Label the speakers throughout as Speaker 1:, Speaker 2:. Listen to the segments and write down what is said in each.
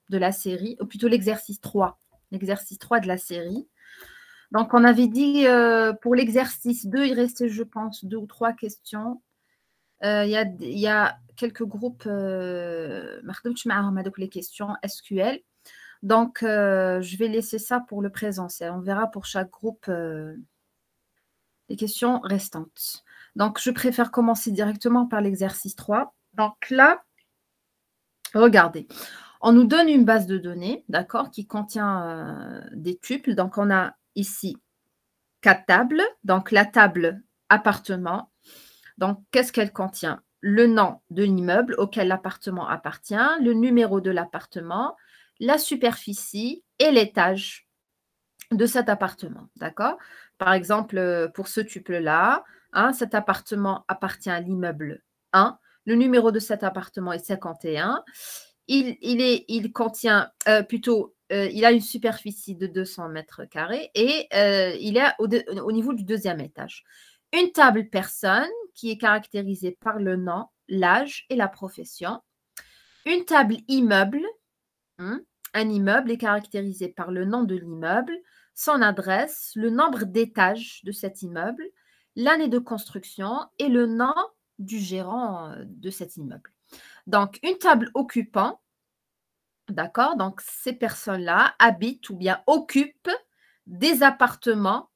Speaker 1: de la série, ou plutôt l'exercice 3. L'exercice 3 de la série. Donc, on avait dit pour l'exercice 2, il restait, je pense, 2 ou 3 questions. Il y a quelques groupes, les questions SQL. Donc, je vais laisser ça pour le présentiel. On verra pour chaque groupe les questions restantes. Donc, je préfère commencer directement par l'exercice 3. Donc là, regardez, on nous donne une base de données, d'accord, qui contient des tuples. Donc, on a ici 4 tables. Donc, la table appartement. Donc, qu'est-ce qu'elle contient? Le nom de l'immeuble auquel l'appartement appartient, le numéro de l'appartement, la superficie et l'étage de cet appartement, d'accord? Par exemple, pour ce tuple-là, hein, cet appartement appartient à l'immeuble 1. Le numéro de cet appartement est 51. Il contient il a une superficie de 200 mètres carrés et il est au niveau du deuxième étage. Une table personne qui est caractérisée par le nom, l'âge et la profession. Une table immeuble. Un immeuble est caractérisé par le nom de l'immeuble, son adresse, le nombre d'étages de cet immeuble, l'année de construction et le nom du gérant de cet immeuble. Donc, une table occupant, d'accord? Donc, ces personnes-là habitent ou bien occupent des appartements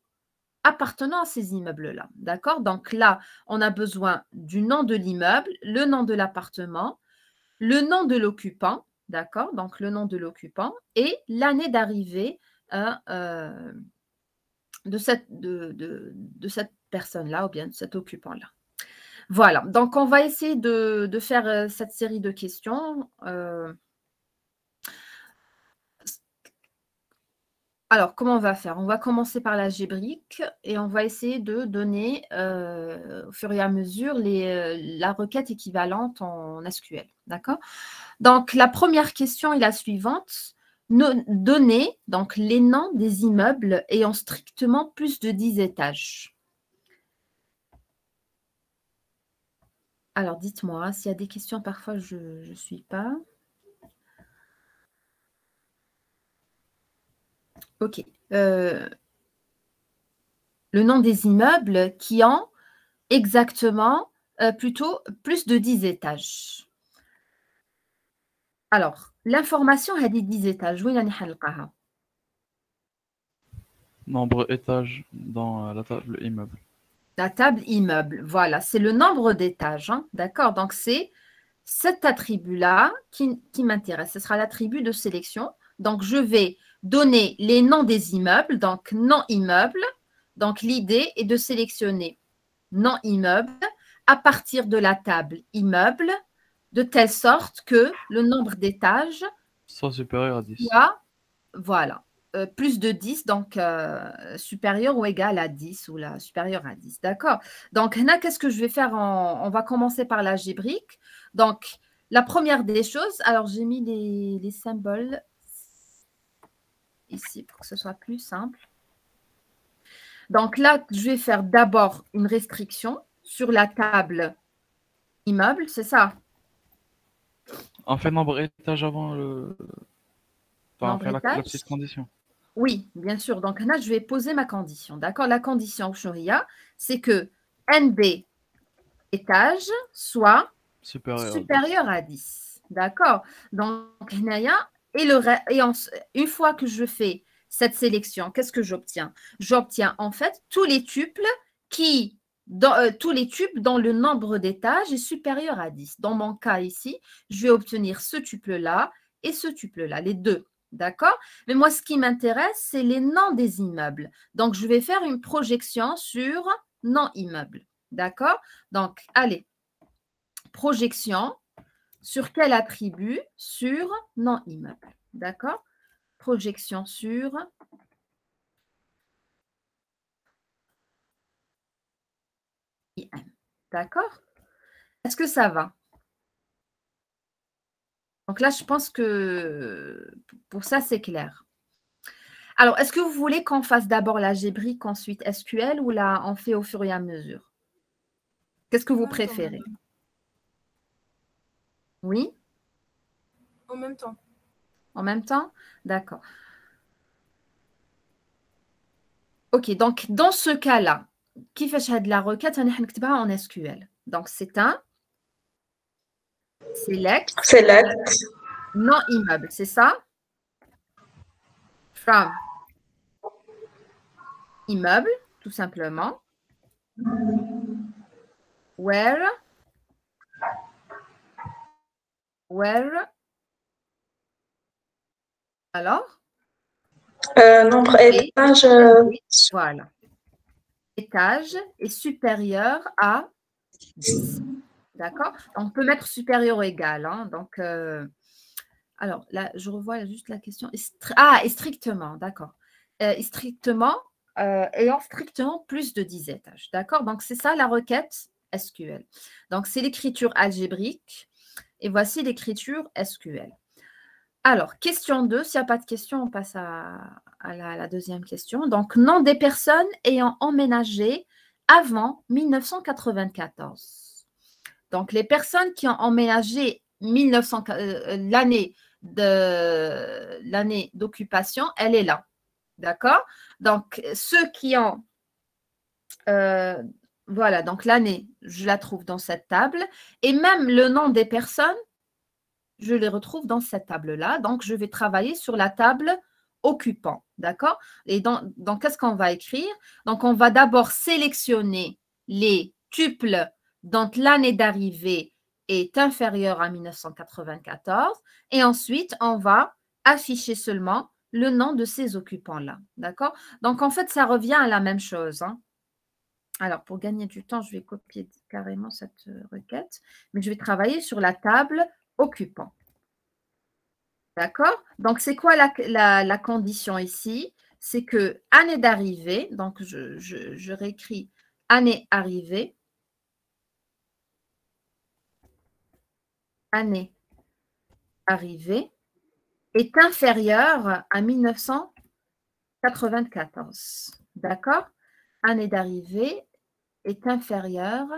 Speaker 1: appartenant à ces immeubles-là, d'accord? Donc là, on a besoin du nom de l'immeuble, le nom de l'appartement, le nom de l'occupant, d'accord? Donc le nom de l'occupant et l'année d'arrivée de cette personne-là ou bien de cet occupant-là. Voilà, donc on va essayer de faire cette série de questions. Alors, comment on va faire? On va commencer par l'algébrique et on va essayer de donner au fur et à mesure la requête équivalente en SQL. D'accord? Donc, la première question est la suivante. Donner donc, les noms des immeubles ayant strictement plus de 10 étages. Alors, dites-moi, s'il y a des questions, parfois je ne suis pas. OK. Le nom des immeubles qui ont exactement plutôt plus de 10 étages. Alors, l'information a des 10 étages. Oui,
Speaker 2: Nombre étage dans la table immeuble.
Speaker 1: la table immeuble, voilà, c'est le nombre d'étages. Hein, d'accord? Donc, c'est cet attribut-là qui m'intéresse. Ce sera l'attribut de sélection. Donc, je vais donner les noms des immeubles, donc nom immeuble. Donc, l'idée est de sélectionner nom immeuble à partir de la table immeuble, de telle sorte que le nombre d'étages
Speaker 2: Soit supérieur à 10.
Speaker 1: soit, voilà, plus de 10, donc supérieur ou égal à 10 ou là, supérieur à 10. D'accord? Donc, là, qu'est-ce que je vais faire? On va commencer par l'algébrique. Donc, la première des choses, alors j'ai mis les symboles ici pour que ce soit plus simple. Donc là, je vais faire d'abord une restriction sur la table immeuble, c'est ça?
Speaker 2: On fait nombre étage avant le. Enfin, on
Speaker 1: Nombre
Speaker 2: fait la
Speaker 1: étage?
Speaker 2: petite condition.
Speaker 1: Oui, bien sûr. Donc là, je vais poser ma condition. D'accord? La condition, Chouria, c'est que NB étage soit
Speaker 2: Supérieur à 10.
Speaker 1: supérieur à 10. D'accord? Donc, Naya, une fois que je fais cette sélection, qu'est-ce que j'obtiens? J'obtiens en fait tous les tuples tous les tuples dont le nombre d'étages est supérieur à 10. Dans mon cas ici, je vais obtenir ce tuple-là et ce tuple-là, les deux. D'accord? Mais moi, ce qui m'intéresse, c'est les noms des immeubles. Donc, je vais faire une projection sur nom immeuble. D'accord? Donc, allez, projection sur quel attribut? Sur nom immeuble. D'accord? Projection sur IM. D'accord? Est-ce que ça va? Donc là, je pense que pour ça, c'est clair. Alors, est-ce que vous voulez qu'on fasse d'abord l'algébrique, ensuite SQL, ou là, on fait au fur et à mesure? Qu'est-ce que
Speaker 3: En
Speaker 1: vous
Speaker 3: même temps,
Speaker 1: préférez?
Speaker 3: madame.
Speaker 1: Oui?
Speaker 3: En même temps.
Speaker 1: En même temps? D'accord. OK, donc dans ce cas-là, كيفاش هاد la requête راني نكتبها en SQL. Donc c'est un select
Speaker 3: Select
Speaker 1: non immeuble, c'est ça? From immeuble, tout simplement. Where alors?
Speaker 3: nombre
Speaker 1: Et
Speaker 3: étage.
Speaker 1: voilà. Étage est supérieur à 10. D'accord? On peut mettre supérieur ou égal. Hein, donc, alors là, je revois juste la question. Et strictement, d'accord. Strictement, ayant strictement plus de 10 étages. D'accord? Donc, c'est ça la requête SQL. Donc, c'est l'écriture algébrique. Et voici l'écriture SQL. Alors, question 2. S'il n'y a pas de question, on passe à la deuxième question. Donc, nom des personnes ayant emménagé avant 1994. Donc, les personnes qui ont emménagé l'année d'occupation, elle est là. D'accord? Donc, ceux qui ont... voilà, donc l'année, je la trouve dans cette table. Et même le nom des personnes, je les retrouve dans cette table-là. Donc, je vais travailler sur la table occupant. D'accord? Et donc, qu'est-ce qu'on va écrire? Donc, on va d'abord sélectionner les tuples dont l'année d'arrivée est inférieure à 1994. Et ensuite, on va afficher seulement le nom de ces occupants-là. D'accord? Donc, en fait, ça revient à la même chose. Hein. Alors, pour gagner du temps, je vais copier carrément cette requête. Mais je vais travailler sur la table occupant. D'accord? Donc, c'est quoi la condition ici? C'est que année d'arrivée, donc je réécris année arrivée, année arrivée est inférieure à 1994. D'accord? Année d'arrivée est inférieure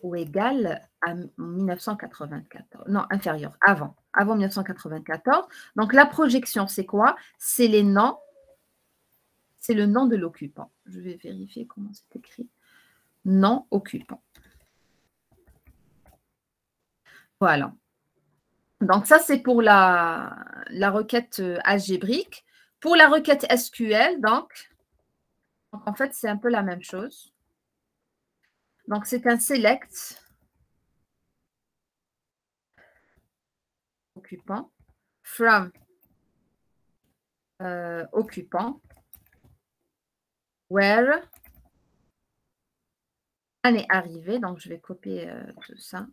Speaker 1: ou égale à 1994. Non, inférieur, avant 1994. Donc, la projection, c'est quoi? C'est les noms, c'est le nom de l'occupant. Je vais vérifier comment c'est écrit. Nom occupant. Voilà. Donc, ça, c'est pour la requête algébrique. Pour la requête SQL, donc en fait, c'est un peu la même chose. Donc, c'est un select occupant from occupant where année arrivée. Donc, je vais copier tout ça.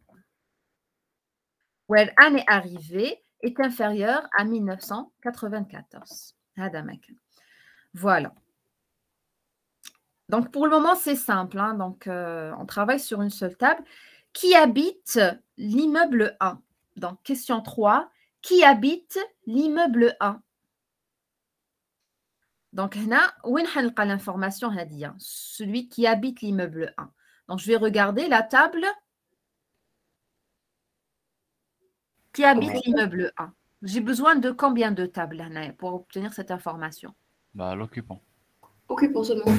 Speaker 1: Where année arrivée est inférieure à 1994. Voilà. Donc, pour le moment, c'est simple. Hein. Donc, on travaille sur une seule table. Qui habite l'immeuble 1? Donc, question 3. Qui habite l'immeuble 1? Donc, là, où est l'information? Celui qui habite l'immeuble 1. Donc, je vais regarder la table qui habite l'immeuble 1. J'ai besoin de combien de tables pour obtenir cette information?
Speaker 2: Bah, l'occupant.
Speaker 4: Occupant seulement.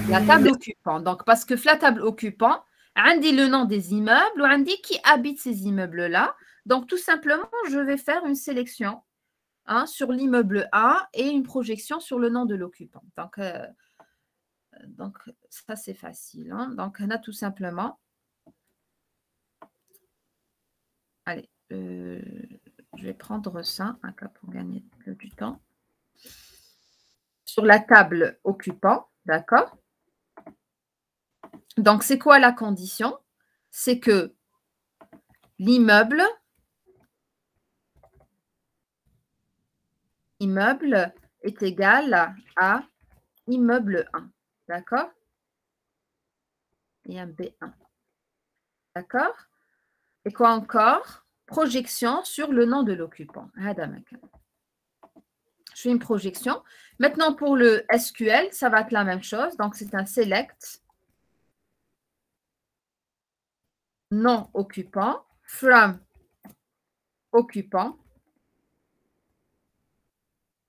Speaker 1: La table occupant. Donc, parce que la table occupant, on dit le nom des immeubles, on dit qui habite ces immeubles-là. Donc, tout simplement, je vais faire une sélection sur l'immeuble 1 et une projection sur le nom de l'occupant. Donc, ça, c'est facile. Hein. Donc, on a tout simplement... Allez, je vais prendre ça pour gagner du temps. Sur la table occupant, d'accord? Donc, c'est quoi la condition? C'est que l'immeuble est égal à immeuble 1, d'accord? Et un B1, d'accord? Et quoi encore? Projection sur le nom de l'occupant. Je fais une projection. Maintenant, pour le SQL, ça va être la même chose. Donc, c'est un select non occupant, from occupant,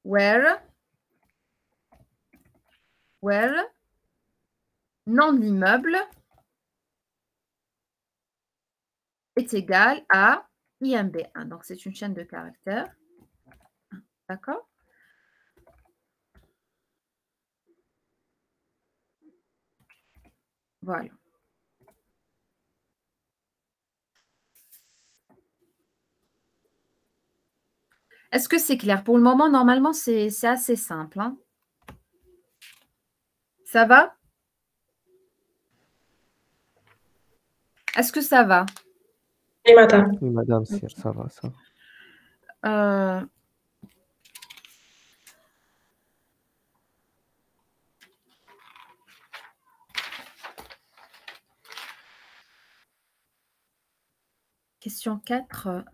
Speaker 1: where non immeuble est égal à IMB1. Donc, c'est une chaîne de caractères. D'accord? Voilà. Est-ce que c'est clair? Pour le moment, normalement, c'est assez simple. Hein. Ça va? Est-ce que ça va?
Speaker 3: Oui, madame.
Speaker 4: Oui, madame, ça va, ça.
Speaker 1: Question 4.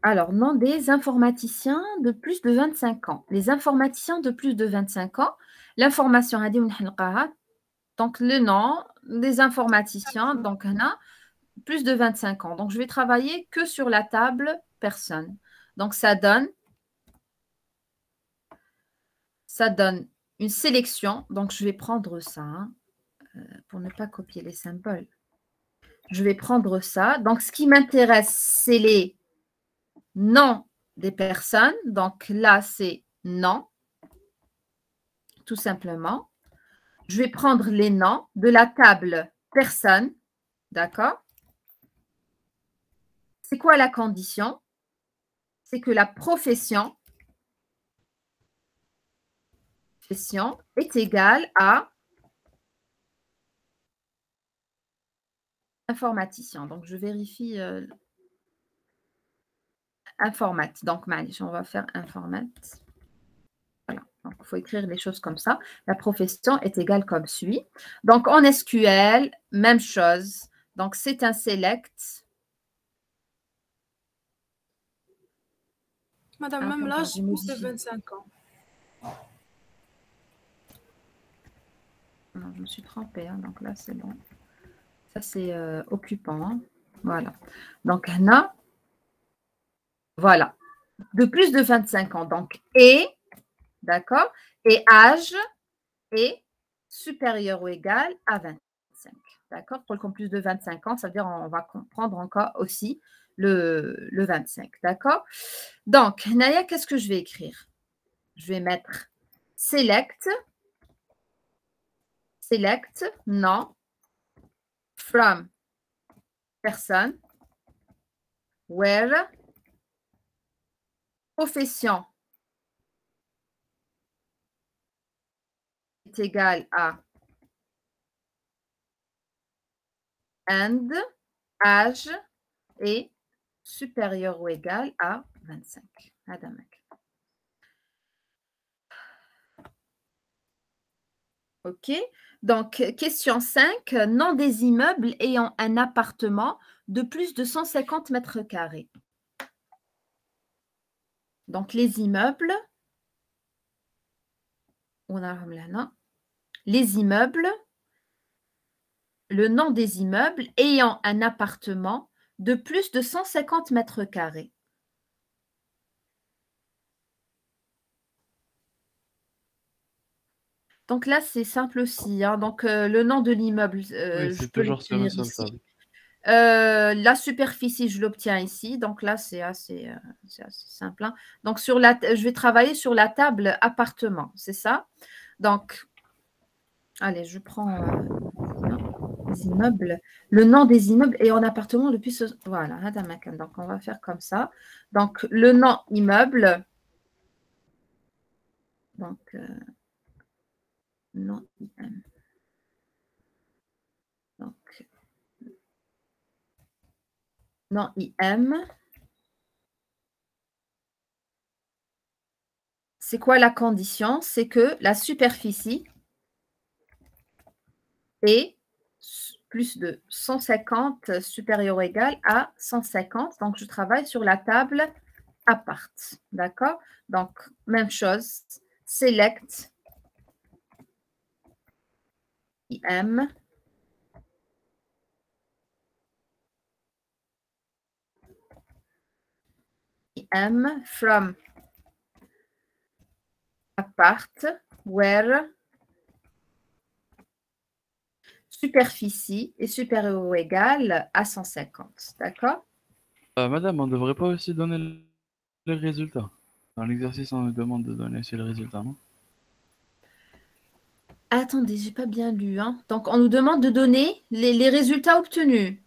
Speaker 1: Alors, nom des informaticiens de plus de 25 ans. Les informaticiens de plus de 25 ans, l'information, donc le nom des informaticiens, donc on a plus de 25 ans. Donc, je vais travailler que sur la table personne. Donc, ça donne une sélection. Donc, je vais prendre ça hein, pour ne pas copier les symboles. Je vais prendre ça. Donc, ce qui m'intéresse, c'est les noms des personnes. Donc, là, c'est nom, tout simplement. Je vais prendre les noms de la table personne. D'accord? C'est quoi la condition? C'est que la profession est égale à informaticien. Donc, je vérifie informate. Donc, on va faire informate. Voilà. Donc, il faut écrire les choses comme ça. La profession est égale comme suit. Donc, en SQL, même chose. Donc, c'est un select.
Speaker 5: Madame, même l'âge, c'est plus de 25 ans.
Speaker 1: Non, je me suis trompée. Hein. Donc, là, c'est bon. Ça, c'est occupant. Hein. Voilà. Donc, Anna, voilà. De plus de 25 ans. Donc, et, d'accord, et âge est supérieur ou égal à 25. D'accord? Pour le plus de 25 ans, ça veut dire on va prendre encore aussi le 25. D'accord? Donc, Naya, qu'est-ce que je vais écrire? Je vais mettre select, non, from, personne, where, profession est égal à and, âge est supérieur ou égal à 25. Adamak. OK. Donc, question 5. Nom des immeubles ayant un appartement de plus de 150 mètres carrés. Donc, les immeubles, le nom des immeubles ayant un appartement de plus de 150 mètres carrés. Donc là, c'est simple aussi. Hein. Donc, le nom de l'immeuble,
Speaker 2: Oui,
Speaker 1: je
Speaker 2: c'est
Speaker 1: peux
Speaker 2: toujours sur une
Speaker 1: l'obtenir
Speaker 2: seule
Speaker 1: ici.
Speaker 2: table.
Speaker 1: La superficie, je l'obtiens ici. Donc là, c'est assez simple. Hein. Donc, je vais travailler sur la table appartement, c'est ça? Donc, allez, je prends les immeubles. Le nom des immeubles et en appartement depuis ce... Voilà, donc on va faire comme ça. Donc, le nom immeuble. Donc, nom IM. Donc, nom IM. C'est quoi la condition? C'est que la superficie est plus de 150 supérieur ou égal à 150. Donc, je travaille sur la table appart. D'accord? Donc, même chose. Select IM am from apart where superficie est supérieure ou égale à 150. D'accord?
Speaker 2: Madame, on ne devrait pas aussi donner les résultats. Dans l'exercice, on nous demande de donner aussi les résultats, non?
Speaker 1: Attendez, j'ai pas bien lu. Hein. Donc, on nous demande de donner les résultats obtenus.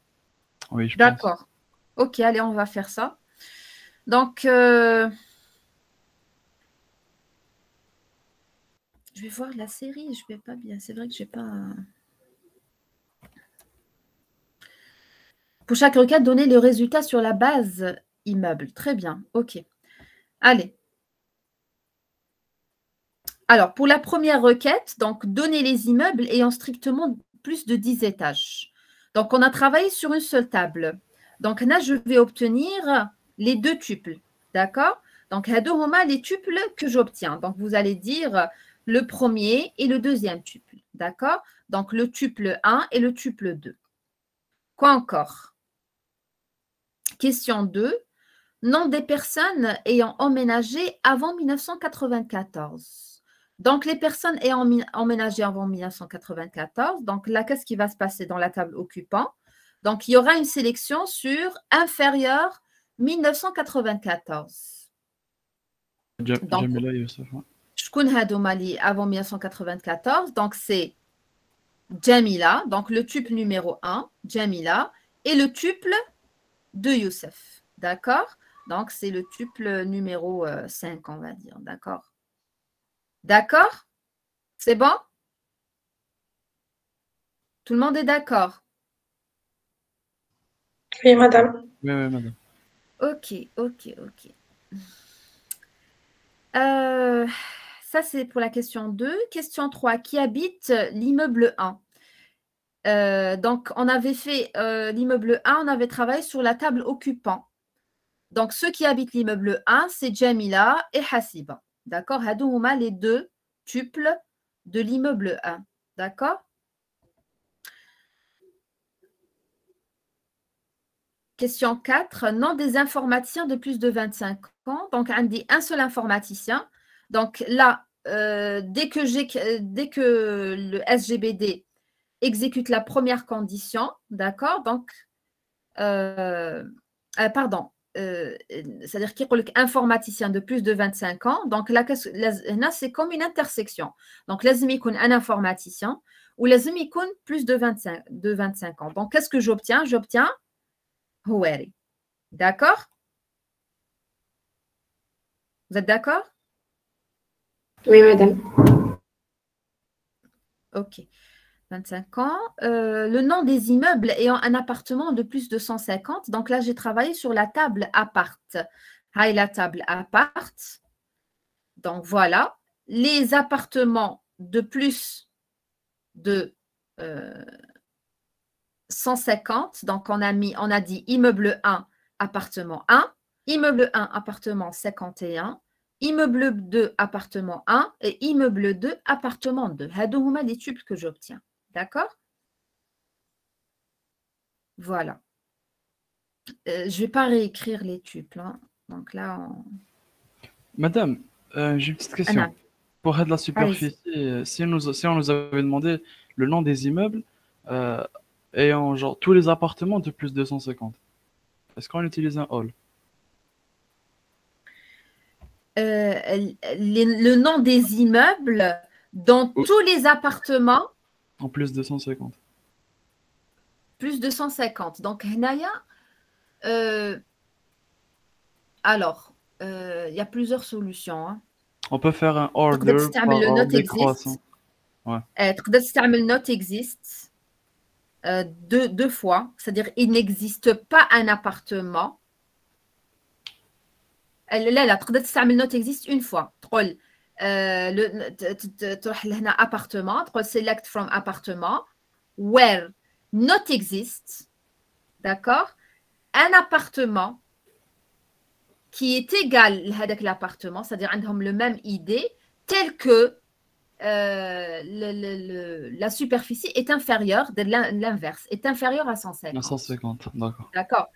Speaker 2: Oui, je pense.
Speaker 1: D'accord. Ok, allez, on va faire ça. Donc, je vais voir la série. Je vais pas bien. C'est vrai que j'ai pas. Pour chaque requête, donner le résultat sur la base immeuble. Très bien. Ok. Allez. Alors, pour la première requête, donc, donner les immeubles ayant strictement plus de 10 étages. Donc, on a travaillé sur une seule table. Donc, là, je vais obtenir les deux tuples. D'accord? Donc, les tuples que j'obtiens. Donc, vous allez dire le premier et le deuxième tuple. D'accord? Donc, le tuple 1 et le tuple 2. Quoi encore? Question 2. Nom des personnes ayant emménagé avant 1994. Donc, les personnes ayant emménagé avant 1994, donc là, qu'est-ce qui va se passer dans la table occupant? Donc, il y aura une sélection sur inférieur 1994. Donc,
Speaker 2: Jamila Youssef.
Speaker 1: Shkoun Hadouma li avant 1994, donc c'est Jamila, donc le tuple numéro 1, Jamila, et le tuple de Youssef. D'accord? Donc, c'est le tuple numéro 5, on va dire. D'accord? D'accord? C'est bon? Tout le monde est d'accord?
Speaker 3: Oui, madame.
Speaker 2: Oui, oui, madame.
Speaker 1: Ok. Ça, c'est pour la question 2. Question 3. Qui habite l'immeuble 1? Donc, on avait fait l'immeuble 1, on avait travaillé sur la table occupant. Donc, ceux qui habitent l'immeuble 1, c'est Jamila et Hasiba. D'accord? Hadouma, les deux tuples de l'immeuble 1. D'accord? Question 4. Nom des informaticiens de plus de 25 ans. Donc, on dit un seul informaticien. Donc, là, dès que le SGBD exécute la première condition, d'accord? Donc, pardon. C'est-à-dire qu'il y a informaticien de plus de 25 ans. Donc, là, c'est comme une intersection. Donc, lazim ykoun un informaticien ou lazim ykoun plus de 25 ans. Donc, qu'est-ce que j'obtiens? J'obtiens Houari. D'accord? Vous êtes d'accord?
Speaker 3: Oui, madame.
Speaker 1: Ok. 25 ans. Le nom des immeubles ayant un appartement de plus de 150. Donc là, j'ai travaillé sur la table appart. Hi, la table appart. Donc voilà. Les appartements de plus de 150. Donc on a dit immeuble 1, appartement 1. Immeuble 1, appartement 51. Immeuble 2, appartement 1. Et immeuble 2, appartement 2. Hadouhuma les tuples que j'obtiens. D'accord? Voilà. Je ne vais pas réécrire les tuples. Hein. Donc là,
Speaker 2: Madame, j'ai une petite question.
Speaker 1: Anna.
Speaker 2: Pour de la superficie, si on nous avait demandé le nom des immeubles ayant genre tous les appartements de plus de 150, est-ce qu'on utilise un hall?
Speaker 1: Le nom des immeubles dans tous les appartements.
Speaker 2: En plus de 150.
Speaker 1: Plus de 150. Donc, Hnaya, alors, il y a plusieurs solutions. Hein.
Speaker 2: On peut faire un order par ordre décroissant. Ouais.
Speaker 1: Note existe deux fois. C'est-à-dire, il n'existe pas un appartement. La note existe une fois. Appartement, select from appartement, where not exist, d'accord? Un appartement qui est égal à l'appartement, c'est-à-dire le même ID, tel que la superficie est inférieure, de l'inverse, est inférieure à 150.
Speaker 2: 150, d'accord.
Speaker 1: D'accord.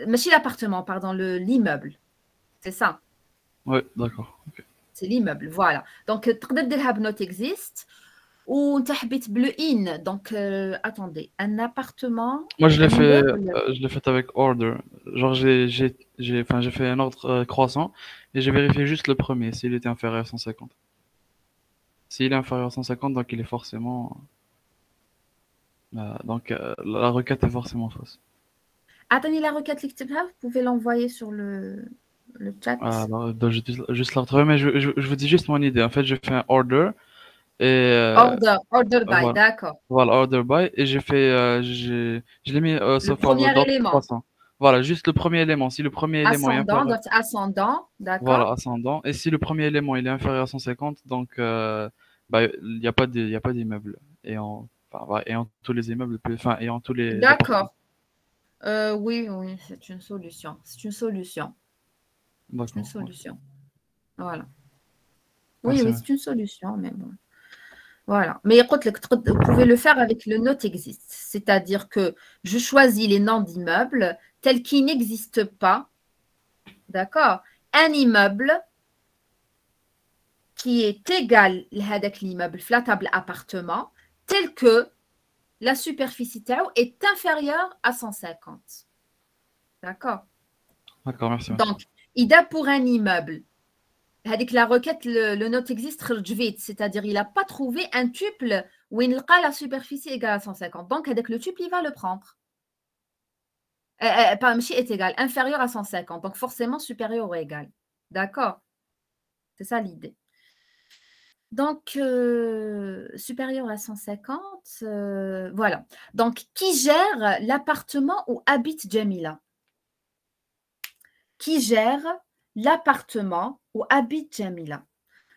Speaker 1: Mais chez l'appartement, pardon, l'immeuble. C'est ça.
Speaker 2: Ouais, d'accord. Ok.
Speaker 1: C'est l'immeuble, voilà. Donc, تقدر ديرها بنوت exist وانت حبيت bleu in. Donc, attendez, un appartement,
Speaker 2: Moi,
Speaker 1: un immeuble.
Speaker 2: je l'ai fait avec order. Genre, enfin, j'ai fait un ordre croissant et j'ai vérifié juste le premier, s'il était inférieur à 150. S'il est inférieur à 150, donc il est forcément, la requête est forcément fausse.
Speaker 1: Attendez la requête اللي كتبها, vous pouvez l'envoyer sur le chat.
Speaker 2: Alors, juste la retrouver, mais je vous dis juste mon idée. En fait, j'ai fait un order et
Speaker 1: Order by,
Speaker 2: voilà,
Speaker 1: d'accord.
Speaker 2: voilà, order by et je l'ai mis
Speaker 1: Le
Speaker 2: sauf
Speaker 1: premier
Speaker 2: ordre
Speaker 1: élément.
Speaker 2: croissant. Voilà, juste le premier élément. Si le premier élément est
Speaker 1: Ascendant,
Speaker 2: inférieur,
Speaker 1: donc ascendant, d'accord.
Speaker 2: voilà, ascendant. Et si le premier élément il est inférieur à 150, donc bah, il n'y a pas il y a pas d'immeuble. Enfin, voilà, et en tous les immeubles, enfin, et en tous les appartements.
Speaker 1: D'accord. Oui, oui, c'est une solution. C'est une solution. C'est une
Speaker 2: D'accord.
Speaker 1: solution. Voilà. Oui,
Speaker 2: Merci,
Speaker 1: oui, c'est une solution, mais bon. Voilà. Mais écoute, vous pouvez le faire avec le not exist. C'est-à-dire que je choisis les noms d'immeubles tels qu'ils n'existent pas. D'accord? Un immeuble qui est égal à l'immeuble, la table appartement, tel que la superficie est inférieure à 150. D'accord?
Speaker 2: D'accord, merci.
Speaker 1: Donc, IDA pour un immeuble. Avec la requête, le not existe, c'est-à-dire il n'a pas trouvé un tuple où il a la superficie égale à 150. Donc, avec le tuple, il va le prendre. Pas est égal, inférieur à 150. Donc, forcément supérieur ou égal. D'accord? C'est ça l'idée. Donc, supérieur à 150, voilà. Donc, qui gère l'appartement où habite Jamila? Qui gère l'appartement où habite Jamila?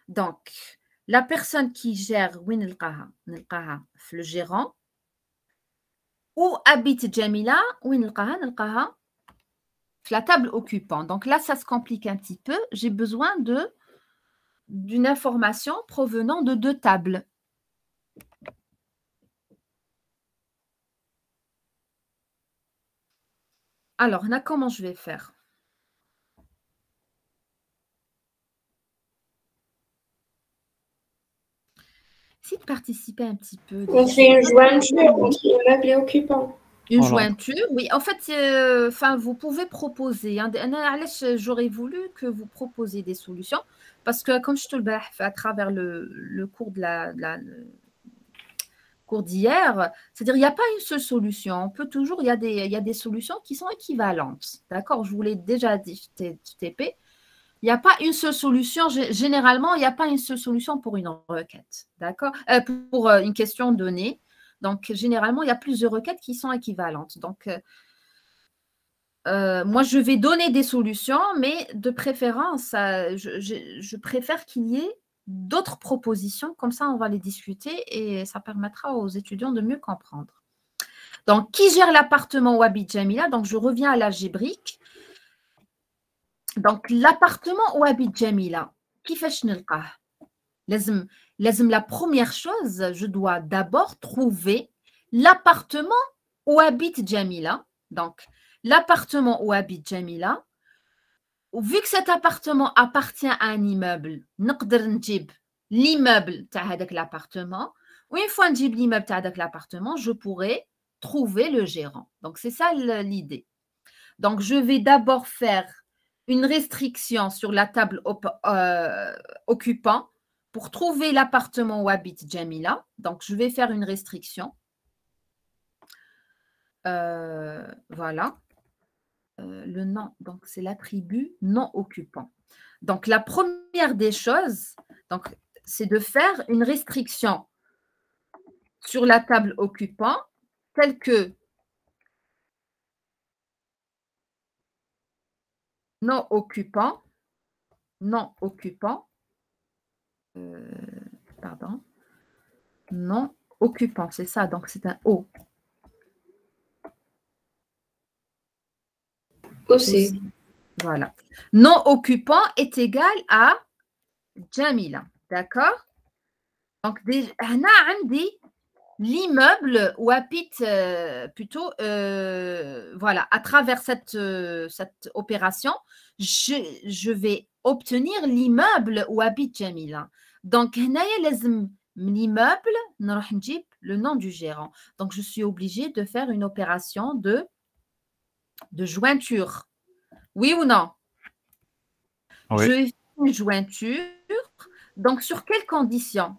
Speaker 1: Donc, la personne qui gère, le gérant, où habite Jamila, la table occupant. Donc là, ça se complique un petit peu. J'ai besoin d'une information provenant de deux tables. Alors, là, comment je vais faire? Essayez de participer un petit peu.
Speaker 3: On fait une jointure entre immeuble et occupant.
Speaker 1: Une jointure, oui. En fait, vous pouvez proposer. J'aurais voulu que vous proposiez des solutions parce que, comme je te le dis à travers le cours cours d'hier, c'est-à-dire il n'y a pas une seule solution. On peut toujours, il y a des solutions qui sont équivalentes. D'accord? Je vous l'ai déjà dit, TP. Il n'y a pas une seule solution. Généralement, il n'y a pas une seule solution pour une requête. D'accord? Pour une question donnée. Donc, généralement, il y a plusieurs requêtes qui sont équivalentes. Donc, moi, je vais donner des solutions, mais de préférence, je préfère qu'il y ait d'autres propositions. Comme ça, on va les discuter et ça permettra aux étudiants de mieux comprendre. Donc, qui gère l'appartement où habite Jamila? Donc, je reviens à l'algébrique. Donc, l'appartement où habite Jamila, qui fait la première chose, je dois d'abord trouver l'appartement où habite Jamila. Donc, l'appartement où habite Jamila, vu que cet appartement appartient à un immeuble, l'immeuble de l'appartement, ou une fois que l'immeuble de l'appartement, je pourrais trouver le gérant. Donc, c'est ça l'idée. Donc, je vais d'abord faire une restriction sur la table occupant pour trouver l'appartement où habite Jamila. Donc, je vais faire une restriction. Voilà. Le nom, donc c'est l'attribut non occupant. Donc, la première des choses, c'est de faire une restriction sur la table occupant telle que non occupant, pardon, non occupant, c'est ça, donc c'est un O.
Speaker 3: OC.
Speaker 1: Voilà. Non occupant est égal à Jamila, d'accord? Donc, on a l'immeuble où habite plutôt, voilà, à travers cette opération, je vais obtenir l'immeuble où habite Jamila. Donc, هنايا لازم من l'immeuble نروح نجيب le nom du gérant. Donc, je suis obligée de faire une opération de jointure. Oui ou non?
Speaker 2: Oui.
Speaker 1: Je fais une jointure. Donc, sur quelles conditions?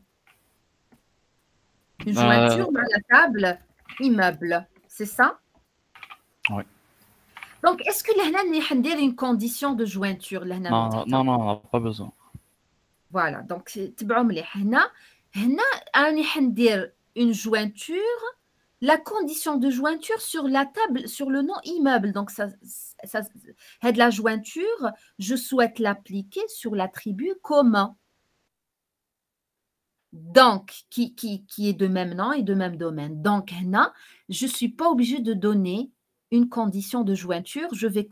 Speaker 1: Une jointure dans la table immeuble. C'est ça?
Speaker 2: Oui.
Speaker 1: Donc, est-ce que là, on a une condition de jointure?
Speaker 2: Non, non, non, pas besoin.
Speaker 1: Voilà. Donc, تبعوا مليح. هنا راني حندير une jointure. La condition de jointure sur la table, sur le nom immeuble. Donc, ça de la jointure, je souhaite l'appliquer sur l'attribut commun. Donc, qui est de même nom et de même domaine. Donc, là, je ne suis pas obligée de donner une condition de jointure. Je vais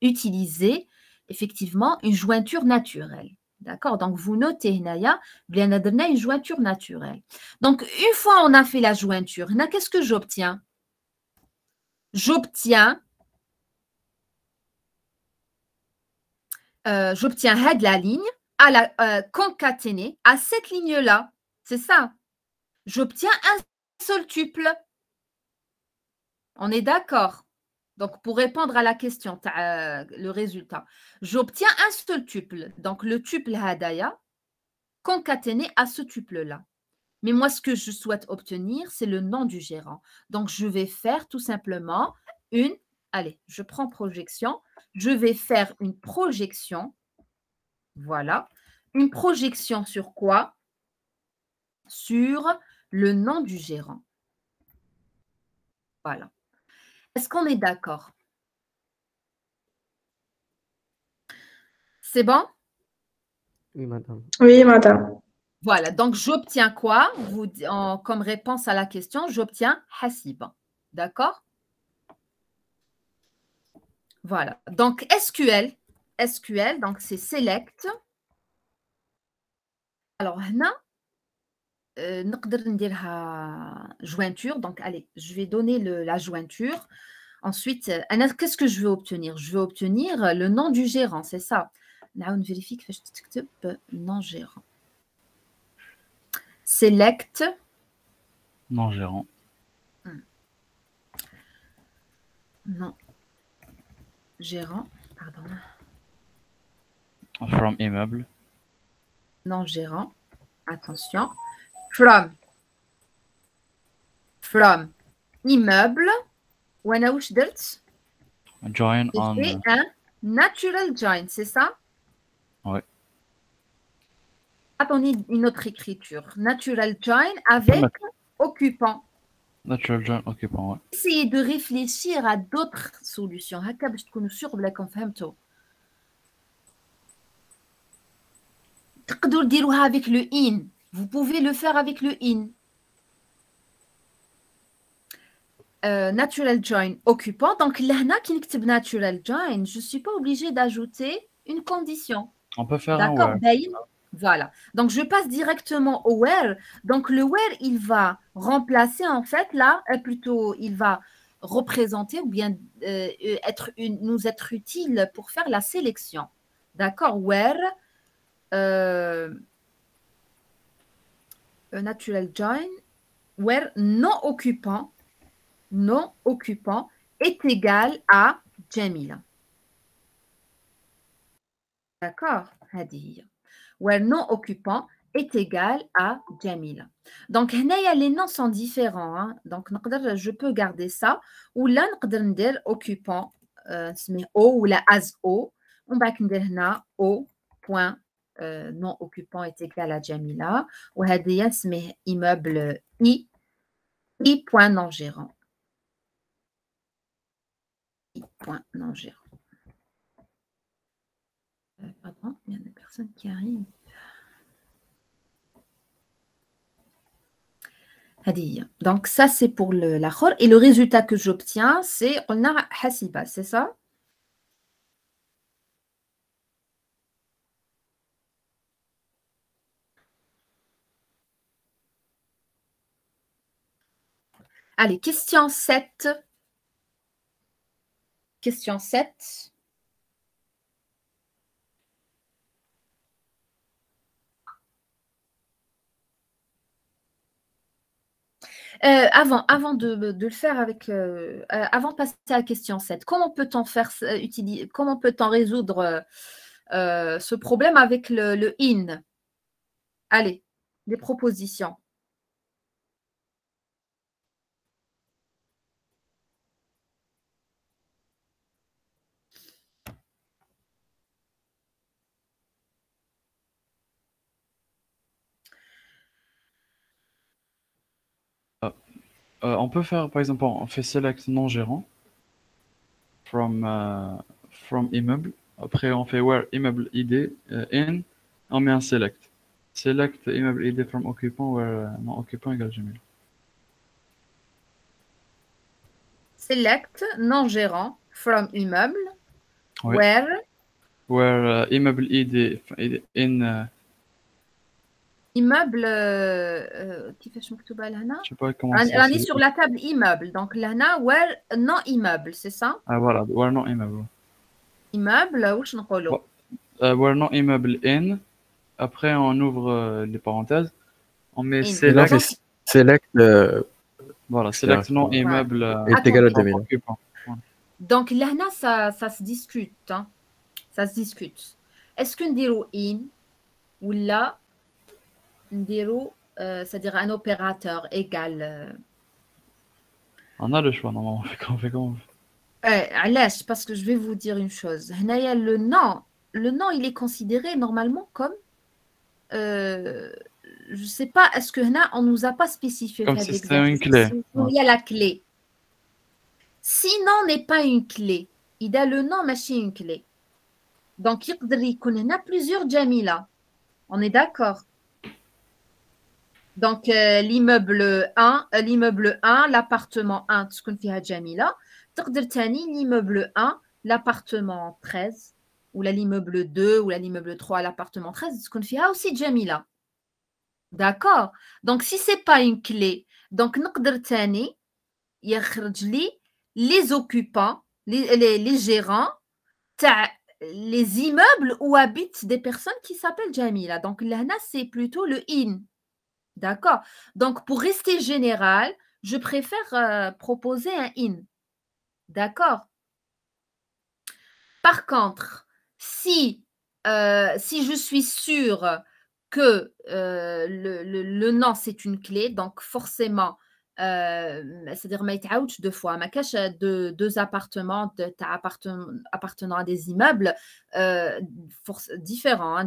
Speaker 1: utiliser effectivement une jointure naturelle. D'accord? Donc, vous notez, Naya, bien donné une jointure naturelle. Donc, une fois on a fait la jointure, qu'est-ce que j'obtiens? J'obtiens la ligne à la concaténée à cette ligne-là. C'est ça. J'obtiens un seul tuple. On est d'accord? Donc, pour répondre à la question, le résultat, j'obtiens un seul tuple. Donc, le tuple hadaya concaténé à ce tuple-là. Mais moi, ce que je souhaite obtenir, c'est le nom du gérant. Donc, je vais faire tout simplement allez, je prends projection. Je vais faire une projection. Voilà. Une projection sur quoi? Sur le nom du gérant. Voilà. Est-ce qu'on est d'accord? C'est bon?
Speaker 4: Oui, madame.
Speaker 3: Oui, madame.
Speaker 1: Voilà. Donc, j'obtiens quoi? Comme réponse à la question, j'obtiens hasib. D'accord? Voilà. Donc, SQL, donc c'est select. Alors, هنا نقدر نديرها jointure. Donc, allez, je vais donner la jointure. Ensuite, qu'est-ce que je veux obtenir? Je veux obtenir le nom du gérant, c'est ça. On vérifie que je تكتب nom gérant. Select.
Speaker 2: Non gérant.
Speaker 1: Non. Gérant, pardon.
Speaker 2: From immeuble.
Speaker 1: Non gérant. Attention. From immeuble. وانا واش درت؟
Speaker 2: Join on.
Speaker 1: C'est un natural join, c'est ça?
Speaker 2: Oui.
Speaker 1: Attendez une autre écriture. Natural join avec occupant.
Speaker 2: Natural join occupant, oui.
Speaker 1: Essayez de réfléchir à d'autres solutions. هكا باش تكونوا sûrs بلاكم فهمتوا. تقدروا ديروها avec le in. Vous pouvez le faire avec le in. Natural join occupant. Donc là, qui نكتب natural join, je ne suis pas obligée d'ajouter une condition.
Speaker 2: On peut faire un
Speaker 1: d'accord,
Speaker 2: where.
Speaker 1: Voilà. Donc, je passe directement au where. Donc, le where, il va remplacer, en fait, là, plutôt, il va représenter ou bien nous être utile pour faire la sélection. D'accord? Where, natural join, where non occupant est égal à Jamila. D'accord? هذه where non occupant est égal à Jamila. Donc, هنايا les noms sont différents. Hein? Donc, je peux garder ça. Ou là, نقدر ندير occupant, نسميه O ou la as O. On va ندير هنا O point non occupant est égal à Jamila. Ou هذه نسميه immeuble I point non gérant. I point non gérant. Pardon, il y a des personnes qui arrivent. Donc, ça, c'est pour la khor. Et le résultat que j'obtiens, c'est on a hasiba, c'est ça? Allez, question 7. Question 7. Avant de le faire avec, avant de passer à la question 7, comment peut-on comment peut-on résoudre ce problème avec le in? Allez, des propositions.
Speaker 2: On peut faire, par exemple, on fait select non gérant from, from immeuble. Après, on fait where immeuble ID in. On met un select. Select immeuble ID from occupant where non occupant égale Jamil.
Speaker 1: Select non gérant from immeuble.
Speaker 2: Oui.
Speaker 1: Where
Speaker 2: immeuble ID in
Speaker 1: immeuble كيفاش مكتوبة لهنا؟
Speaker 2: je sais pas comment
Speaker 1: راني
Speaker 2: c'est.
Speaker 1: sur la table immeuble. Donc لهنا where non immeuble, c'est ça?
Speaker 2: Ah voilà, where non immeuble.
Speaker 1: Immeuble واش نقولوا؟
Speaker 2: Where non immeuble in. Après, on ouvre les parenthèses. On met
Speaker 1: In.
Speaker 2: select.
Speaker 4: Select
Speaker 2: Voilà, select non immeuble
Speaker 4: est égal à 2000.
Speaker 2: occupant.
Speaker 1: Donc لهنا ça se discute. Hein. Ça se discute. Est-ce que نديرو in ou là نديرو c'est-à-dire un opérateur égal
Speaker 2: On a le choix, normalement. On fait comme on veut.
Speaker 1: علاش parce que je vais vous dire une chose. هنايا le nom il est considéré normalement comme je sais pas, est-ce que هنا on nous a pas spécifié
Speaker 2: Comme si c'était une clé.
Speaker 1: Il y a la clé. Si non n'est pas une clé, il a le nom ماشي une clé. Donc يقدر يكون هنا plusieurs Jamila. On est d'accord. Donc l'immeuble 1, l'appartement 1 تسكن فيها Jamila. تقدر تاني l'immeuble 1, l'appartement 13 ou l'immeuble 2 ou l'immeuble 3, l'appartement 13 تسكن فيها aussi Jamila. D'accord. Donc si c'est pas une clé, donc نقدر تاني يخرج لي les occupants, les gérants les immeubles où habitent des personnes qui s'appellent Jamila. Donc là, c'est plutôt le in. D'accord. Donc pour rester général, je préfère proposer un in. D'accord. Par contre, si je suis sûre que le nom c'est une clé, donc forcément c'est-à-dire ما يتعاودش deux fois ما كاش deux appartements appartenant à des immeubles différents